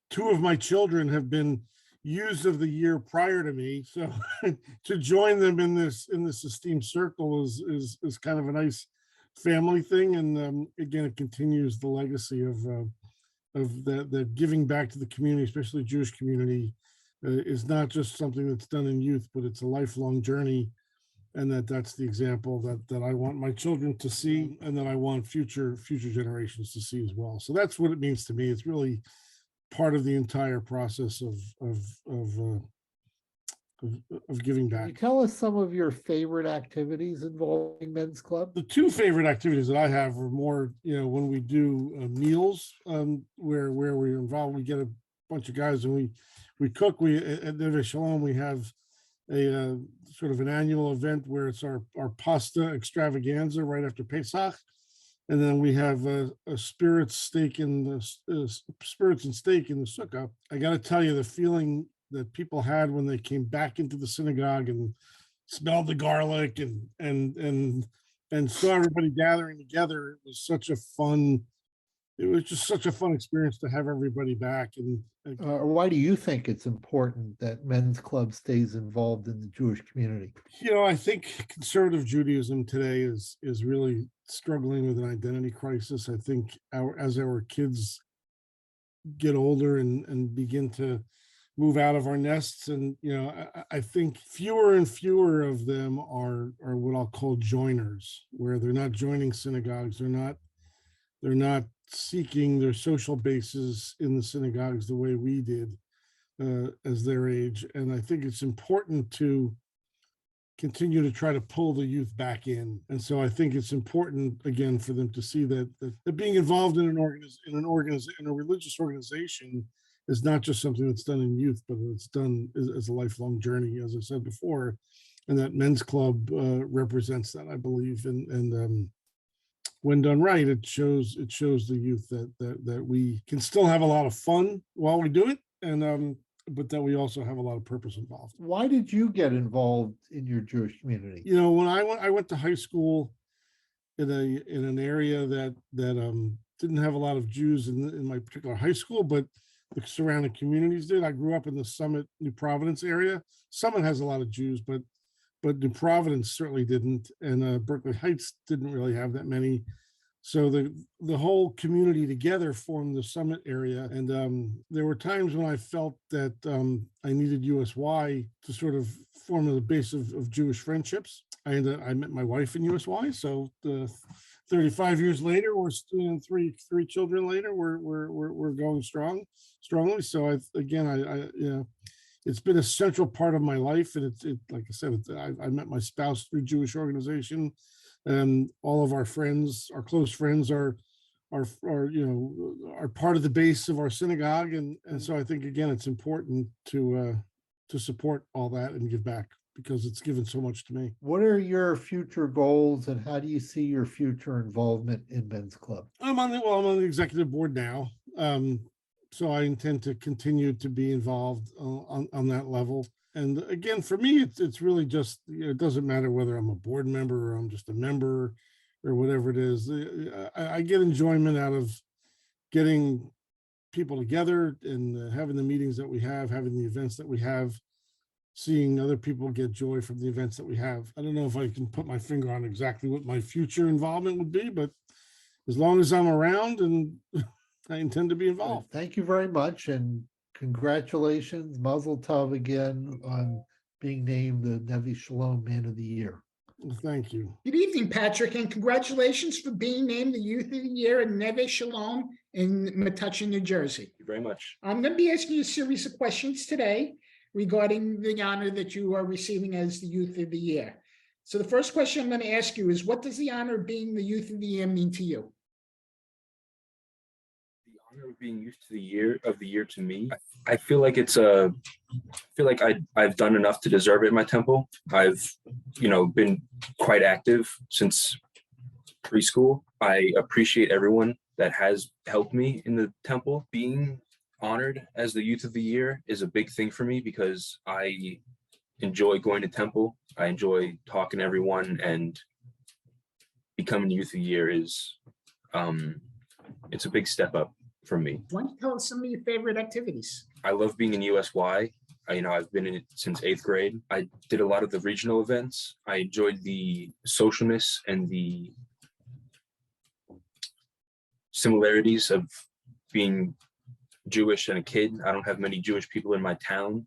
2 of my children have been Youth of the Year prior to me, so to join them in this esteemed circle is kind of a nice family thing. And again, it continues the legacy of the giving back to the community, especially the Jewish community, is not just something that's done in youth, but it's a lifelong journey. And that's the example that I want my children to see, and that I want future generations to see as well. So that's what it means to me. It's really part of the entire process of giving back. Can you tell us some of your favorite activities involving Men's Club? The 2 favorite activities that I have are more, when we do meals, where we're involved, we get a bunch of guys and we cook. At Neve Shalom, we have a sort of an annual event where it's our pasta extravaganza right after Pesach. And then we have a spirits steak in the spirits and steak in the sukkah. I got to tell you, the feeling that people had when they came back into the synagogue and smelled the garlic and saw everybody gathering together, it was such a fun. It was just such a fun experience to have everybody back. And Why do you think it's important that Men's Club stays involved in the Jewish community? I think conservative Judaism today is really struggling with an identity crisis. I think as our kids get older and begin to move out of our nests, and I think fewer and fewer of them are what I'll call joiners, where they're not joining synagogues, they're not seeking their social bases in the synagogues the way we did as their age. And I think it's important to continue to try to pull the youth back in. And so I think it's important, again, for them to see that being involved in a religious organization is not just something that's done in youth, but it's done as a lifelong journey, as I said before. And that Men's Club represents that, I believe. And when done right, it shows the youth that we can still have a lot of fun while we do it, and but that we also have a lot of purpose involved. Why did you get involved in your Jewish community? When I went to high school in an area that didn't have a lot of Jews in my particular high school, but the surrounding communities did. I grew up in the Summit, New Providence area. Summit has a lot of Jews, but New Providence certainly didn't, and Berkeley Heights didn't really have that many. So the whole community together formed the Summit area, and there were times when I felt that I needed USY to sort of form the base of Jewish friendships. I met my wife in USY, so 35 years later, we're still three children later, we're going strongly. So it's been a central part of my life, and it like I said, I met my spouse through Jewish organization, and all of our friends, our close friends, are part of the base of our synagogue, and so I think again it's important to support all that and give back, because it's given so much to me. What are your future goals, and how do you see your future involvement in Men's Club? I'm on the executive board now. So I intend to continue to be involved on that level. And again, for me, it's really just, it doesn't matter whether I'm a board member or I'm just a member or whatever it is. I get enjoyment out of getting people together and having the meetings that we have, having the events that we have, seeing other people get joy from the events that we have. I don't know if I can put my finger on exactly what my future involvement would be, but as long as I'm around, and I intend to be involved. Thank you very much, and congratulations, Mazel Tov again on being named the Nevi Shalom Man of the Year. Well, thank you. Good evening, Patrick, and congratulations for being named the Youth of the Year in Neve Shalom in Metuchen, New Jersey. Thank you very much. I'm going to be asking you a series of questions today regarding the honor that you are receiving as the Youth of the Year. So the first question I'm going to ask you is, what does the honor of being the Youth of the Year mean to you? Of being Youth of the Year to me, I feel like I've done enough to deserve it in my temple. I've been quite active since preschool. I appreciate everyone that has helped me in the temple. Being honored as the Youth of the Year is a big thing for me, because I enjoy going to temple. I enjoy talking to everyone, and becoming Youth of the Year is it's a big step up for me. Why don't you tell us some of your favorite activities? I love being in USY. I've been in it since 8th grade. I did a lot of the regional events. I enjoyed the socialness and the similarities of being Jewish and a kid. I don't have many Jewish people in my town,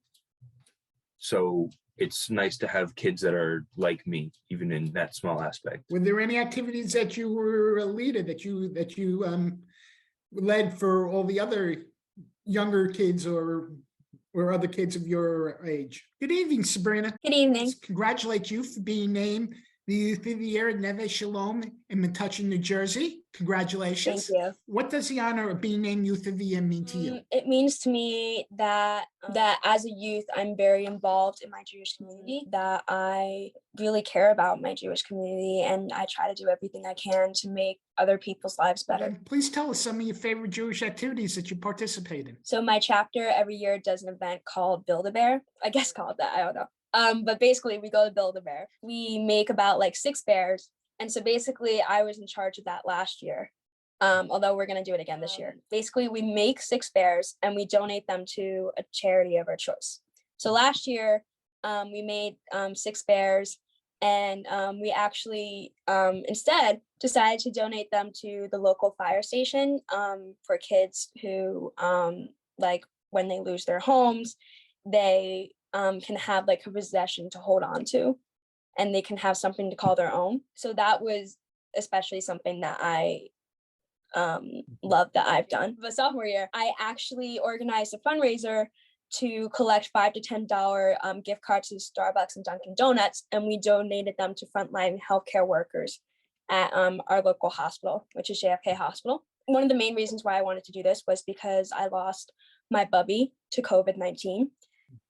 so it's nice to have kids that are like me, even in that small aspect. Were there any activities that you were a leader that you led for all the other younger kids or other kids of your age? Good evening, Sabrina. Good evening. Let's congratulate you for being named the Youth of the Year, Neve Shalom in Metuchen, New Jersey. Congratulations. Thank you. What does the honor of being named Youth of the Year mean to you? It means to me that as a youth, I'm very involved in my Jewish community, that I really care about my Jewish community, and I try to do everything I can to make other people's lives better. And please tell us some of your favorite Jewish activities that you participate in. So my chapter every year does an event called Build-A-Bear. I guess called that, I don't know. But basically we go to Build-A-Bear. We make about like 6 bears. And so basically I was in charge of that last year. Although we're going to do it again this year. Basically, we make 6 bears and we donate them to a charity of our choice. So last year, we made 6 bears, and we actually instead decided to donate them to the local fire station for kids who, like when they lose their homes, they can have like a possession to hold on to, and they can have something to call their own. So that was especially something that I love that I've done. The sophomore year, I actually organized a fundraiser to collect $5 to $10 gift cards to Starbucks and Dunkin' Donuts, and we donated them to frontline healthcare workers at our local hospital, which is JFK Hospital. One of the main reasons why I wanted to do this was because I lost my bubby to COVID-19,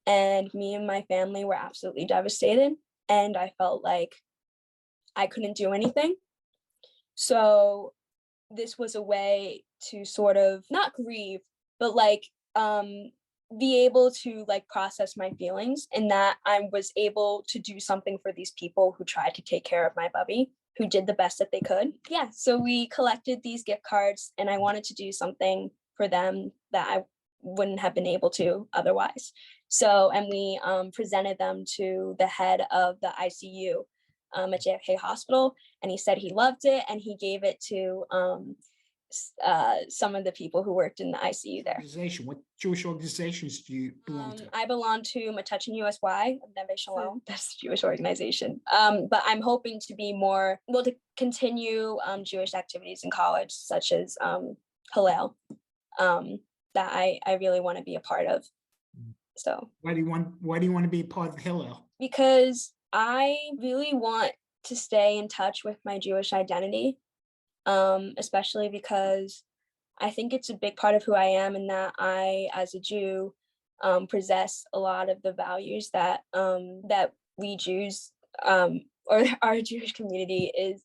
and me and my family were absolutely devastated, and I felt like I couldn't do anything. So this was a way to sort of not grieve, but like be able to like process my feelings, and that I was able to do something for these people who tried to take care of my bubby, who did the best that they could. Yeah, so we collected these gift cards, and I wanted to do something for them that I wouldn't have been able to otherwise. So, and we presented them to the head of the ICU at JFK Hospital, and he said he loved it, and he gave it to some of the people who worked in the ICU there. What Jewish organizations do you belong to? I belong to Metuchen USY, Neve Shalom, that's a Jewish organization. But I'm hoping to be more, well, to continue Jewish activities in college, such as Hillel, that I really want to be a part of. So Why do you want to be a part of Hillel? Because I really want to stay in touch with my Jewish identity, especially because I think it's a big part of who I am, and that I, as a Jew, possess a lot of the values that that we Jews or our Jewish community is.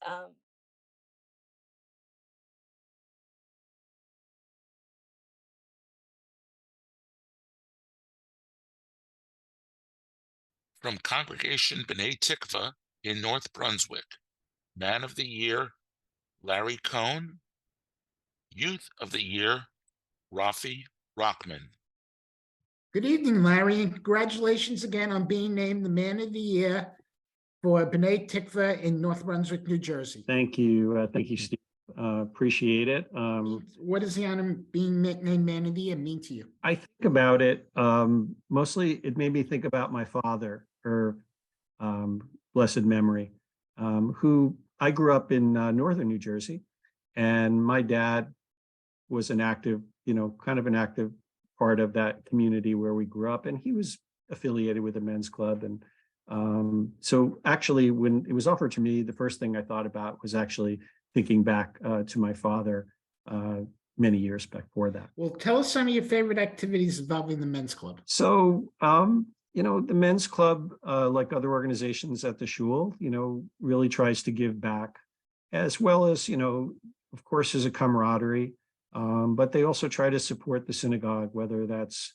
From Congregation B'nai Tikva in North Brunswick, Man of the Year, Larry Cohn. Youth of the Year, Rafi Rockman. Good evening, Larry, and congratulations again on being named the Man of the Year for B'nai Tikva in North Brunswick, New Jersey. Thank you, Steve. Appreciate it. What does the honor of being named Man of the Year mean to you? I think about it, mostly it made me think about my father, her blessed memory, who I grew up in northern New Jersey, and my dad was an active, kind of an active part of that community where we grew up, and he was affiliated with a men's club. And so actually when it was offered to me, the first thing I thought about was actually thinking back to my father many years before that. Well, tell us some of your favorite activities involving the men's club. So, the men's club, like other organizations at the shul, really tries to give back, as well as, of course, as a camaraderie. But they also try to support the synagogue, whether that's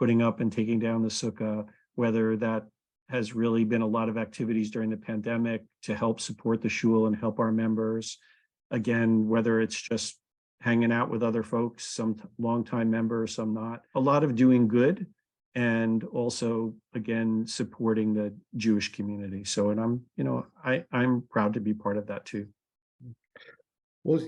putting up and taking down the sukkah, whether that has really been a lot of activities during the pandemic to help support the shul and help our members. Again, whether it's just hanging out with other folks, some longtime members, some not. A lot of doing good, and also, again, supporting the Jewish community. So, and I'm proud to be part of that too. Well,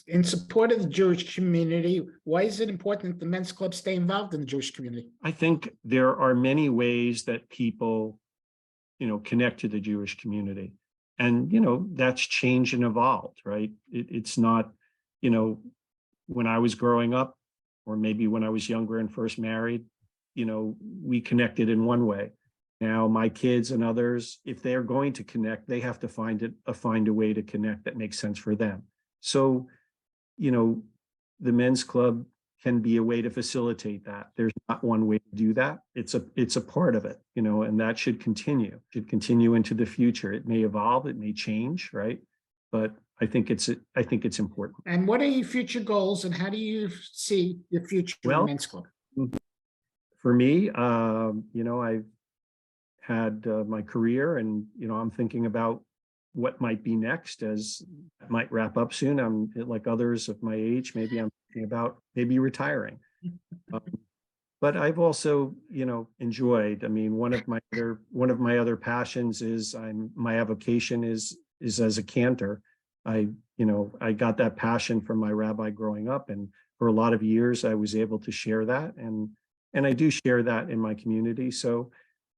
in support of the Jewish community, why is it important that the men's club stay involved in the Jewish community? I think there are many ways that people, connect to the Jewish community. And, that's changed and evolved, right? It's not, when I was growing up, or maybe when I was younger and first married, we connected in one way. Now, my kids and others, if they're going to connect, they have to find a way to connect that makes sense for them. So, the men's club can be a way to facilitate that. There's not one way to do that. It's a part of it, and that should continue into the future. It may evolve, it may change, right? But I think it's important. And what are your future goals and how do you see your future in men's club? For me, I've had my career and, I'm thinking about what might be next as it might wrap up soon. I'm like others of my age, maybe I'm thinking about retiring. But I've also, enjoyed, one of my other passions is my avocation is as a cantor. I got that passion from my rabbi growing up, and for a lot of years I was able to share that, and I do share that in my community. So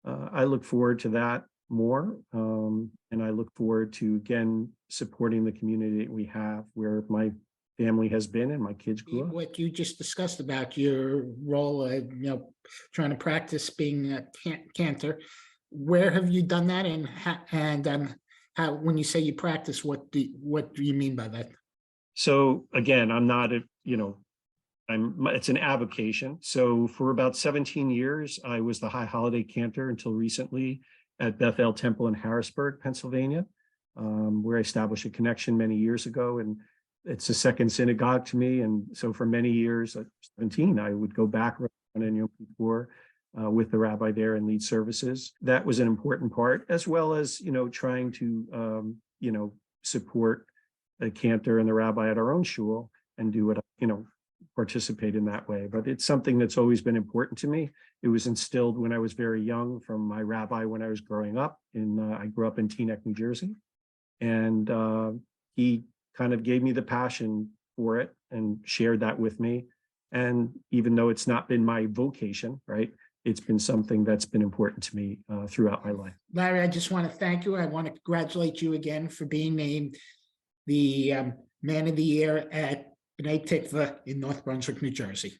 I look forward to that more, and I look forward to again supporting the community that we have, where my family has been and my kids grew up. What you just discussed about your role, trying to practice being a cantor, where have you done that, and how, when you say you practice, what do you mean by that? So again, I'm not it's an avocation. So for about 17 years, I was the high holiday cantor until recently at Bethel Temple in Harrisburg, Pennsylvania, where I established a connection many years ago. And it's a second synagogue to me. And so for many years, at 17, I would go back on Yom Kippur with the rabbi there and lead services. That was an important part, as well as, trying to, support the cantor and the rabbi at our own shul and do what, participate in that way. But it's something that's always been important to me. It was instilled when I was very young from my rabbi when I was growing up I grew up in Teaneck, New Jersey. And he kind of gave me the passion for it and shared that with me. And even though it's not been my vocation, right, it's been something that's been important to me throughout my life. Larry, I just want to thank you. I want to congratulate you again for being named the Man of the Year at B'nai Tikva in North Brunswick, New Jersey.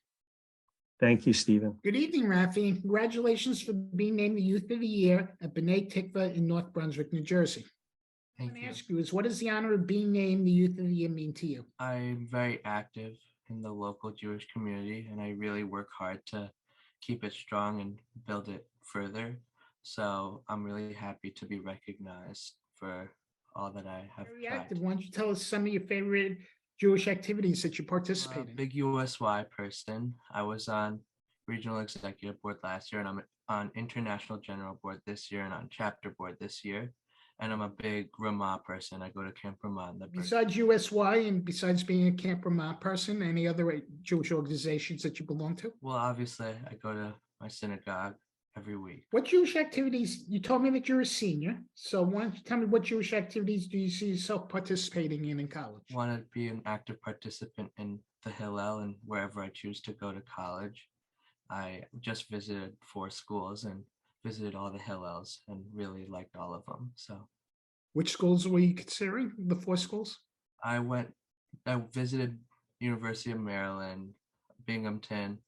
Thank you, Stephen. Good evening, Rafi, and congratulations for being named the Youth of the Year at B'nai Tikva in North Brunswick, New Jersey. I want to ask you, what does the honor of being named the Youth of the Year mean to you? I'm very active in the local Jewish community, and I really work hard to keep it strong and build it further. So I'm really happy to be recognized for all that I have Very tried. active. Why don't you tell us some of your favorite Jewish activities that you participate in? Big USY person. I was on regional executive board last year, and I'm on international general board this year and on chapter board this year. And I'm a big Ramah person. I go to Camp Ramah. Besides USY and besides being a Camp Ramah person, any other Jewish organizations that you belong to? Well, obviously, I go to my synagogue every week. What Jewish activities, you told me that you're a senior, so why don't you tell me what Jewish activities do you see yourself participating in college? I want to be an active participant in the Hillel and wherever I choose to go to college. I just visited 4 schools and visited all the Hillels and really liked all of them. So, which schools were you considering, the 4 schools? I visited University of Maryland, Binghamton,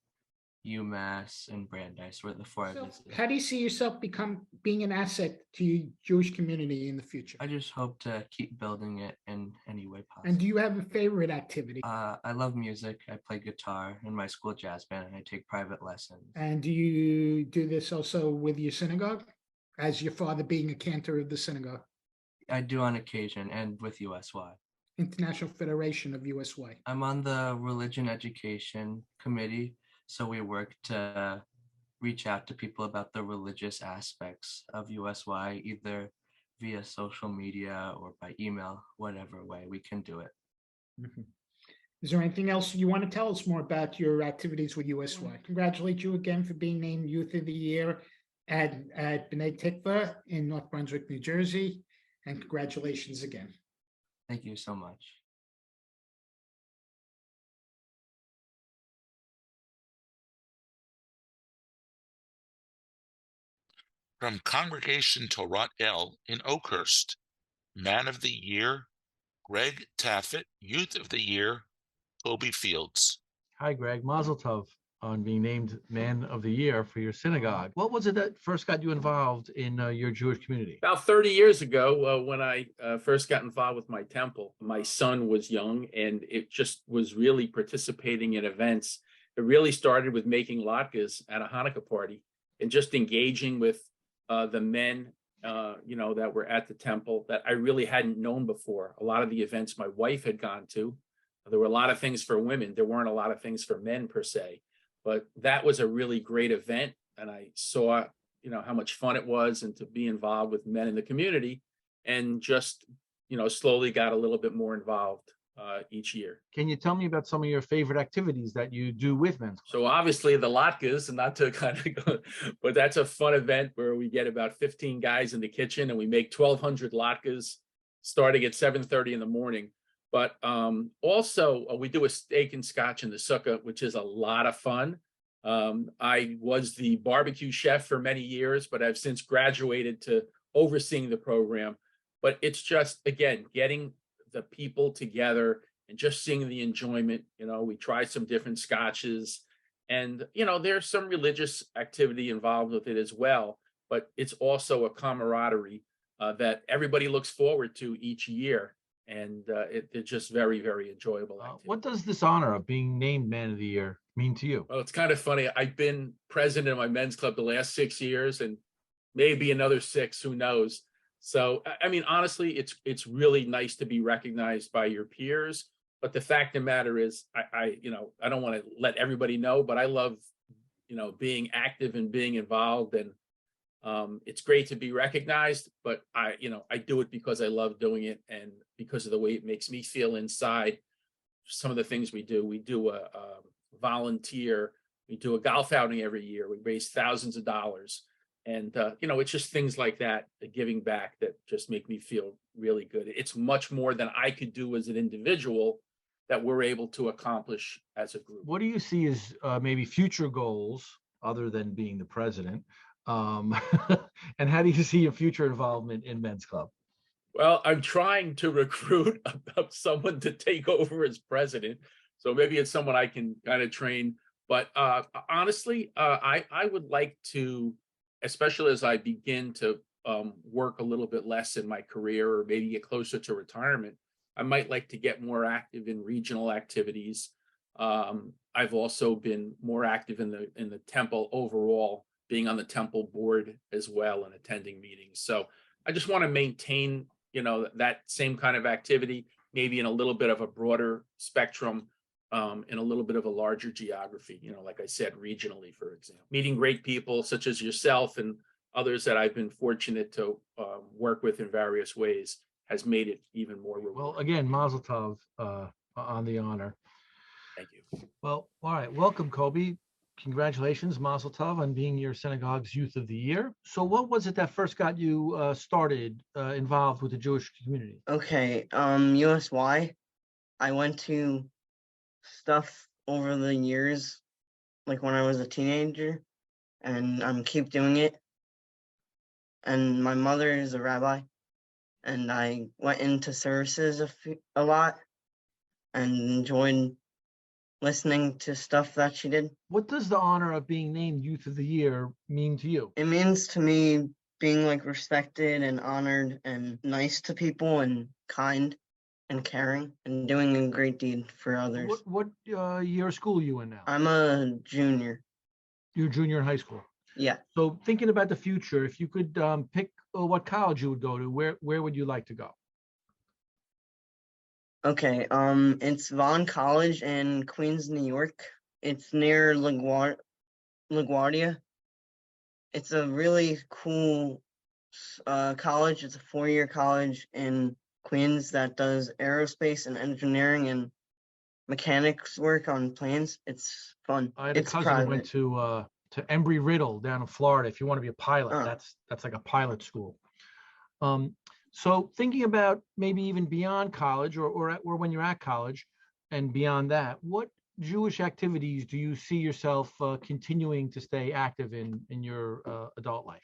UMass, and Brandeis were the 4 I visited. How do you see yourself being an asset to your Jewish community in the future? I just hope to keep building it in any way possible. And do you have a favorite activity? I love music. I play guitar in my school jazz band, and I take private lessons. And do you do this also with your synagogue, as your father being a cantor of the synagogue? I do on occasion, and with USY. International Federation of USY. I'm on the Religion Education Committee, so we work to reach out to people about the religious aspects of USY, either via social media or by email, whatever way we can do it. Mm-hmm. Is there anything else you want to tell us more about your activities with USY? Congratulate you again for being named Youth of the Year at B'nai Tikva in North Brunswick, New Jersey, and congratulations again. Thank you so much. From Congregation Torah El in Oakhurst, Man of the Year, Greg Taffet, Youth of the Year, Toby Fields. Hi, Greg. Mazel tov. on being named Man of the Year for your synagogue. What was it that first got you involved in your Jewish community? About 30 years ago, when I first got involved with my temple, my son was young, and it just was really participating in events. It really started with making latkes at a Hanukkah party and just engaging with the men, that were at the temple that I really hadn't known before. A lot of the events my wife had gone to, there were a lot of things for women. There weren't a lot of things for men per se, but that was a really great event. And I saw, how much fun it was, and to be involved with men in the community, and just, slowly got a little bit more involved each year. Can you tell me about some of your favorite activities that you do with men's club? So obviously the latkes, and not to kind of go, but that's a fun event where we get about 15 guys in the kitchen and we make 1,200 latkes starting at 7:30 in the morning. But also we do a steak and scotch in the sukkah, which is a lot of fun. I was the barbecue chef for many years, but I've since graduated to overseeing the program. But it's just, again, getting the people together and just seeing the enjoyment. We try some different scotches, and there's some religious activity involved with it as well, but it's also a camaraderie that everybody looks forward to each year, and it's just very, very enjoyable. What does this honor of being named Man of the Year mean to you? Well, it's kind of funny. I've been president of my men's club the last 6 years, and maybe another 6, who knows. So, I mean, honestly, it's really nice to be recognized by your peers. But the fact of the matter is, I don't want to let everybody know, but I love, being active and being involved. And it's great to be recognized, but I do it because I love doing it, and because of the way it makes me feel inside. Some of the things we do a volunteer, we do a golf outing every year. We raise thousands of dollars. And, it's just things like that, the giving back, that just make me feel really good. It's much more than I could do as an individual that we're able to accomplish as a group. What do you see as maybe future goals other than being the president? And how do you see your future involvement in men's club? Well, I'm trying to recruit someone to take over as president. So maybe it's someone I can kind of train. But honestly, I would like to, especially as I begin to work a little bit less in my career, or maybe get closer to retirement, I might like to get more active in regional activities. I've also been more active in the temple overall, being on the temple board as well and attending meetings. So I just want to maintain, that same kind of activity, maybe in a little bit of a broader spectrum, in a little bit of a larger geography, like I said, regionally, for example. Meeting great people such as yourself and others that I've been fortunate to work with in various ways has made it even more rewarding. Well, again, Mazel Tov on the honor. Thank you. Well, all right. Welcome, Kobe. Congratulations, Mazel Tov, on being your synagogue's Youth of the Year. So what was it that first got you started involved with the Jewish community? Okay, USY. I went to stuff over the years, like when I was a teenager, and I'm keep doing it. And my mother is a rabbi, and I went into services a lot and enjoyed listening to stuff that she did. What does the honor of being named Youth of the Year mean to you? It means to me being like respected and honored and nice to people and kind and caring and doing a great deed for others. What year of school are you in now? I'm a junior. You're a junior in high school? Yeah. So thinking about the future, if you could pick what college you would go to, where would you like to go? Okay, it's Vaughn College in Queens, New York. It's near LaGuardia. It's a really cool college. It's a 4-year college in Queens that does aerospace and engineering and mechanics work on planes. It's fun. I had a It's cousin who went private. to Embry-Riddle down in Florida. If you want to be a pilot, that's like a pilot school. So thinking about maybe even beyond college or when you're at college and beyond that, what Jewish activities do you see yourself continuing to stay active in your adult life?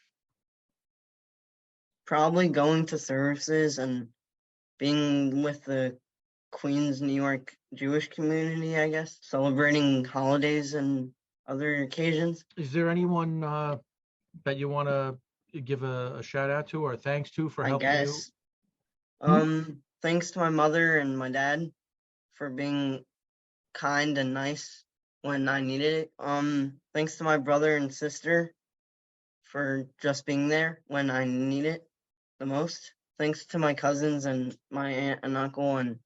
Probably going to services and being with the Queens, New York Jewish community, I guess. Celebrating holidays and other occasions. Is there anyone that you want to give a shout out to or thanks to for I helping you? guess. Thanks to my mother and my dad for being kind and nice when I needed it. Thanks to my brother and sister for just being there when I need it the most. Thanks to my cousins and my aunt and uncle and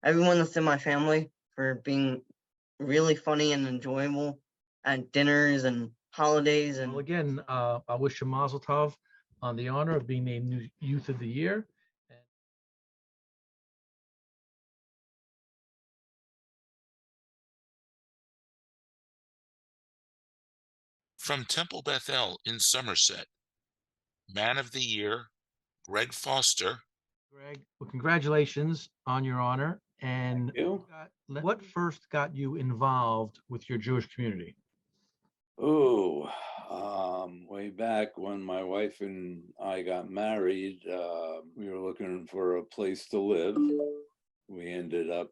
everyone that's in my family for being really funny and enjoyable at dinners and holidays. And Well, again, I wish you Mazel Tov on the honor of being named New Youth of the Year. From Temple Bethel in Somerset, Man of the Year, Greg Foster. Greg, well, congratulations on your honor. And what first got you involved with your Jewish community? Oh, way back when my wife and I got married, we were looking for a place to live. We ended up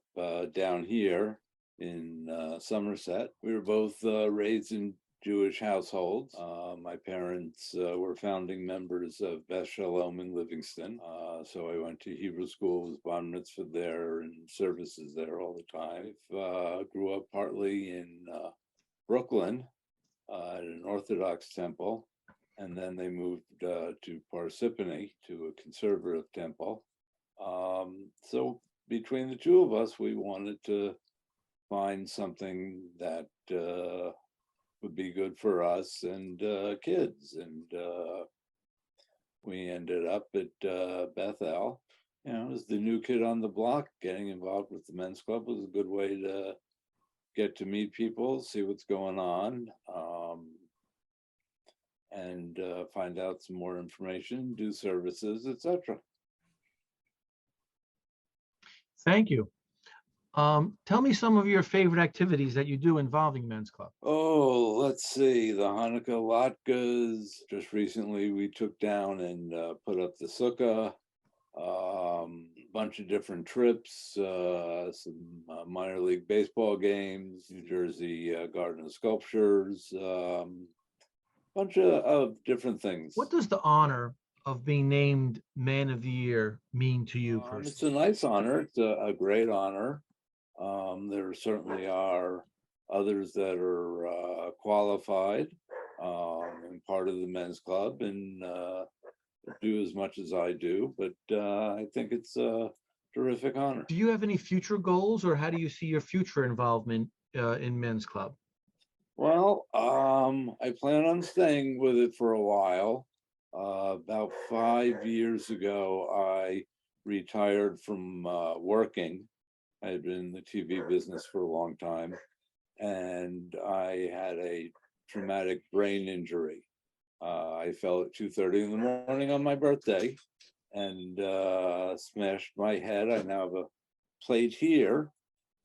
down here in Somerset. We were both raised in Jewish households. My parents were founding members of Beth Shalom in Livingston. So I went to Hebrew school, was bar mitzvah there and services there all the time. Grew up partly in Brooklyn at an Orthodox temple. And then they moved to Parsippany, to a conservative temple. So between the two of us, we wanted to find something that would be good for us and kids. And we ended up at Bethel. You know, as the new kid on the block, getting involved with the men's club was a good way to get to meet people, see what's going on, and find out some more information, do services, etc. Thank you. Tell me some of your favorite activities that you do involving Men's Club. Oh, let's see, the Hanukkah latkes. Just recently we took down and put up the sukkah. Bunch of different trips, some minor league baseball games, New Jersey Garden of Sculptures, bunch of different things. What does the honor of being named Man of the Year mean to you personally? It's a nice honor. It's a great honor. There certainly are others that are qualified and part of the men's club and do as much as I do, but I think it's a terrific honor. Do you have any future goals, or how do you see your future involvement in Men's Club? Well, I plan on staying with it for a while. About 5 years ago, I retired from working. I had been in the TV business for a long time, and I had a traumatic brain injury. I fell at 2:30 in the morning on my birthday and smashed my head. I now have a plate here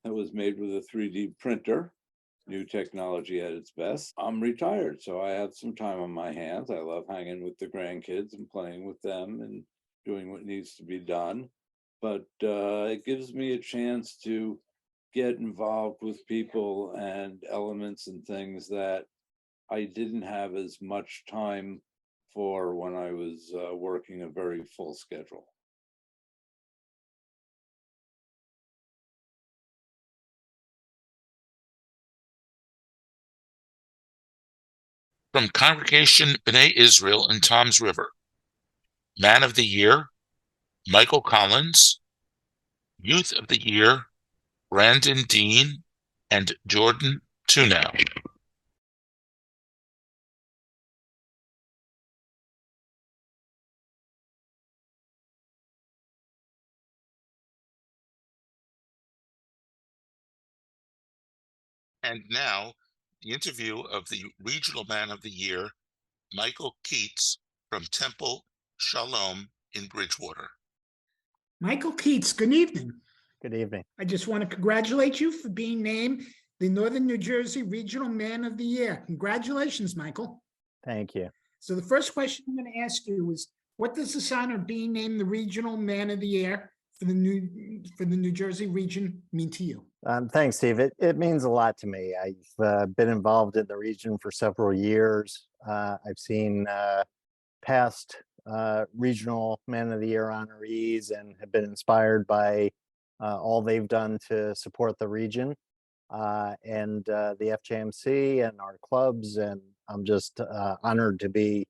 that was made with a 3D printer, new technology at its best. I'm retired, so I have some time on my hands. I love hanging with the grandkids and playing with them and doing what needs to be done. But it gives me a chance to get involved with people and elements and things that I didn't have as much time for when I was working a very full schedule. From Congregation B'nai Israel in Toms River, Man of the Year, Michael Collins, Youth of the Year, Brandon Dean and Jordan Tunau. And now, the interview of the Regional Man of the Year, Michael Keats from Temple Shalom in Bridgewater. Michael Keats, good evening. Good evening. I just want to congratulate you for being named the Northern New Jersey Regional Man of the Year. Congratulations, Michael. Thank you. So the first question I'm going to ask you is, what does this honor of being named the Regional Man of the Year for the New Jersey region mean to you? Thanks, Steve. It means a lot to me. I've been involved in the region for several years. I've seen past regional Man of the Year honorees and have been inspired by all they've done to support the region and the FJMC and our clubs. And I'm just honored to be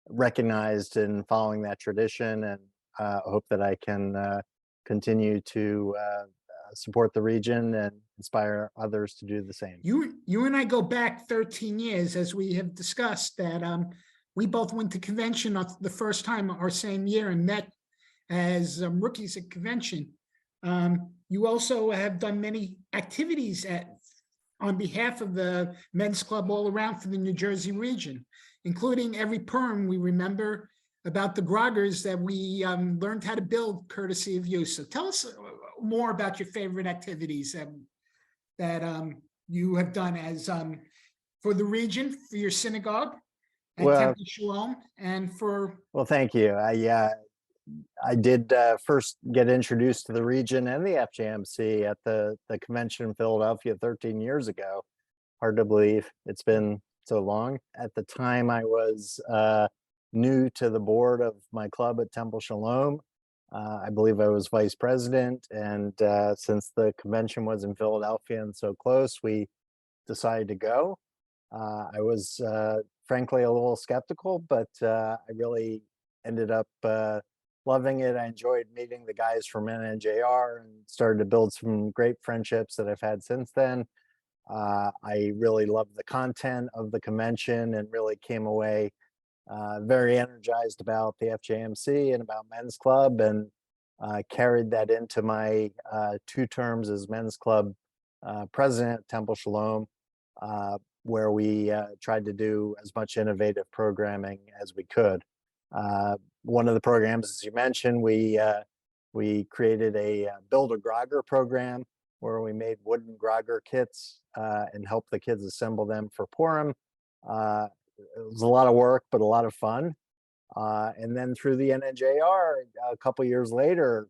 recognized in following that tradition, and hope that I can continue to support the region and inspire others to do the same. You and I go back 13 years, as we have discussed, that we both went to convention the first time our same year and met as rookies at convention. You also have done many activities on behalf of the men's club all around for the New Jersey region, including every perm we remember about the groggers that we learned how to build courtesy of you. So tell us more about your favorite activities that you have done as for the region, for your synagogue at Temple Shalom, and for... Well, thank you. I did first get introduced to the region and the FJMC at the convention in Philadelphia 13 years ago. Hard to believe it's been so long. At the time, I was new to the board of my club at Temple Shalom. I believe I was vice president, and since the convention was in Philadelphia and so close, we decided to go. I was frankly a little skeptical, but I really ended up loving it. I enjoyed meeting the guys from NNJR and started to build some great friendships that I've had since then. I really loved the content of the convention and really came away very energized about the FJMC and about Men's Club, and carried that into my 2 terms as Men's Club president at Temple Shalom, where we tried to do as much innovative programming as we could. One of the programs, as you mentioned, we created a Build a Grogger program where we made wooden grogger kits and helped the kids assemble them for Purim. It was a lot of work, but a lot of fun. And then through the NNJR, a couple years later,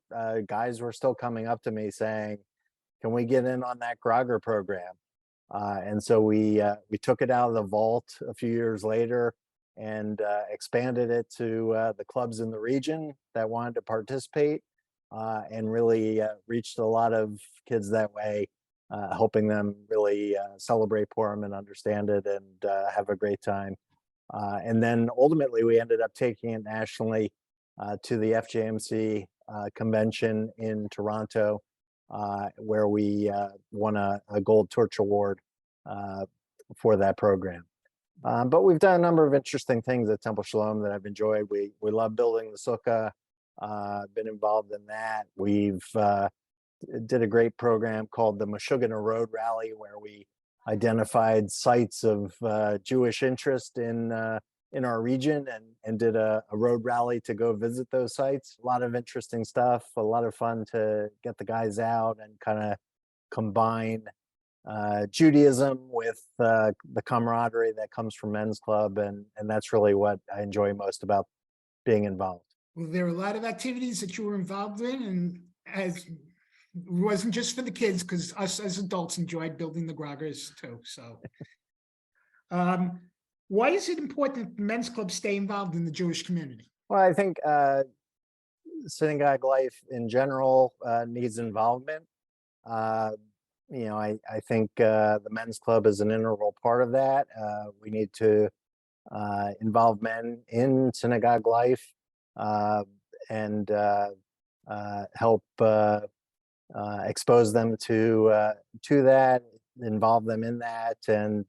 guys were still coming up to me saying, "Can we get in on that grogger program?" And so we took it out of the vault a few years later and expanded it to the clubs in the region that wanted to participate, and really reached a lot of kids that way, helping them really celebrate Purim and understand it and have a great time. And then ultimately we ended up taking it nationally to the FJMC convention in Toronto, where we won a Gold Torch Award for that program. But we've done a number of interesting things at Temple Shalom that I've enjoyed. We love building the sukkah, been involved in that. We've did a great program called the Metuchen Road Rally, where we identified sites of Jewish interest in our region and did a road rally to go visit those sites. A lot of interesting stuff, a lot of fun to get the guys out and kind of combine Judaism with the camaraderie that comes from Men's Club, and that's really what I enjoy most about being involved. Well, there are a lot of activities that you were involved in, and as it wasn't just for the kids, because us as adults enjoyed building the groggers too. So why is it important that the Men's Club stay involved in the Jewish community? Well, I think synagogue life in general needs involvement. You know, I think the Men's Club is an integral part of that. We need to involve men in synagogue life and help expose them to that, involve them in that, and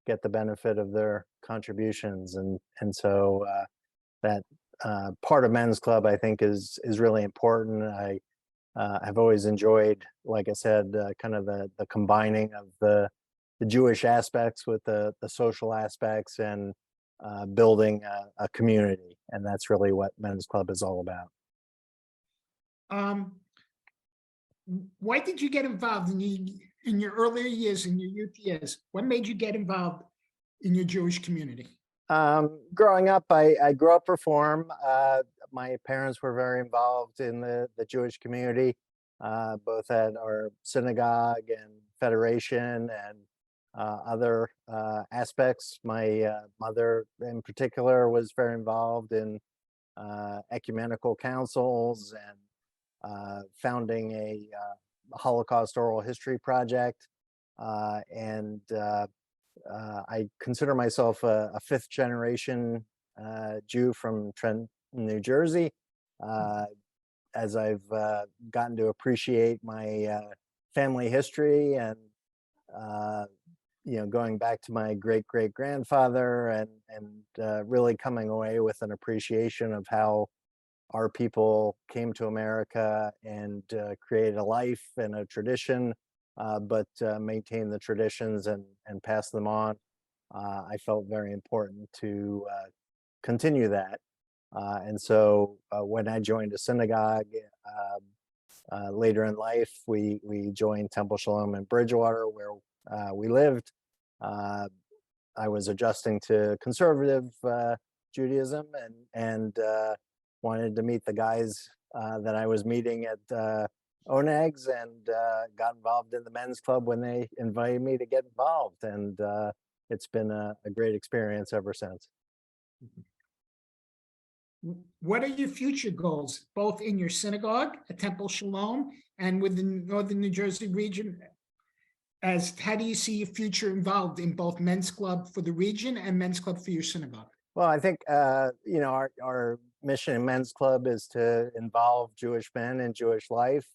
get the benefit of their contributions. And so that part of Men's Club, I think, is really important. I've always enjoyed, like I said, kind of the combining of the Jewish aspects with the social aspects and building a community. And that's really what Men's Club is all about. Why did you get involved in your earlier years, in your youth years? What made you get involved in your Jewish community? Growing up, I grew up Reform. My parents were very involved in the Jewish community. both at our synagogue and federation and other aspects. My mother in particular was very involved in ecumenical councils and founding a Holocaust oral history project. And I consider myself a fifth generation Jew from Trenton, New Jersey. As I've gotten to appreciate my family history and going back to my great grandfather and really coming away with an appreciation of how our people came to America and created a life and a tradition, but maintain the traditions and pass them on. I felt very important to continue that. And so when I joined a synagogue later in life, we joined Temple Shalom in Bridgewater, where we lived. I was adjusting to conservative Judaism and wanted to meet the guys that I was meeting at Onags, and got involved in the men's club when they invited me to get involved. And it's been a great experience ever since. What are your future goals, both in your synagogue at Temple Shalom and with the Northern New Jersey region? How do you see your future involved in both men's club for the region and men's club for your synagogue? Well, I think, our mission in men's club is to involve Jewish men in Jewish life.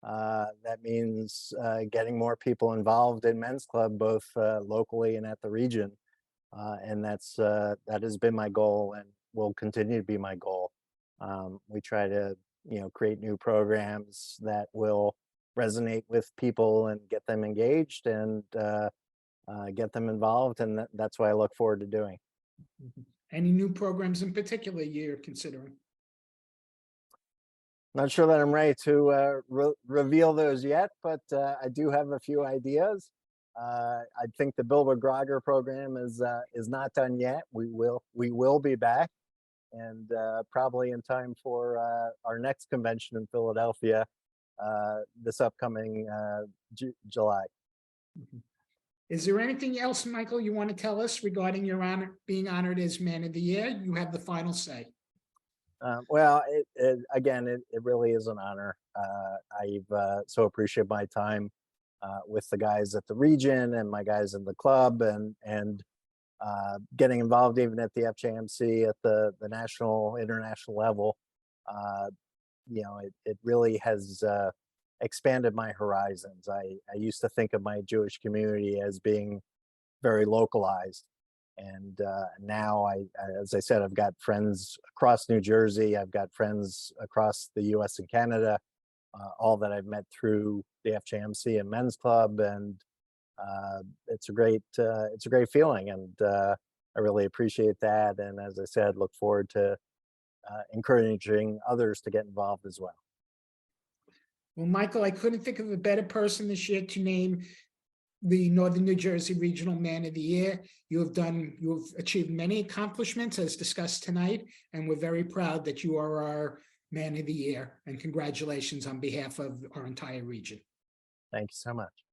That means getting more people involved in men's club, both locally and at the region. And that has been my goal and will continue to be my goal. We try to, create new programs that will resonate with people and get them engaged and get them involved. And that's what I look forward to doing. Any new programs in particular you're considering? Not sure that I'm ready to reveal those yet, but I do have a few ideas. I think the Bilbo Grogger program is not done yet. We will be back, and probably in time for our next convention in Philadelphia this upcoming July. Is there anything else, Michael, you want to tell us regarding your being honored as Man of the Year? You have the final say. Well, it really is an honor. I've so appreciate my time with the guys at the region and my guys in the club, and getting involved even at the FJMC at the national, international level. It really has expanded my horizons. I used to think of my Jewish community as being very localized. And now as I said, I've got friends across New Jersey. I've got friends across the US and Canada, all that I've met through the FJMC and Men's Club. And it's a great feeling. And I really appreciate that. And as I said, look forward to encouraging others to get involved as well. Well, Michael, I couldn't think of a better person this year to name the Northern New Jersey Regional Man of the Year. You've achieved many accomplishments as discussed tonight, and we're very proud that you are our Man of the Year. And congratulations on behalf of our entire region. Thank you so much.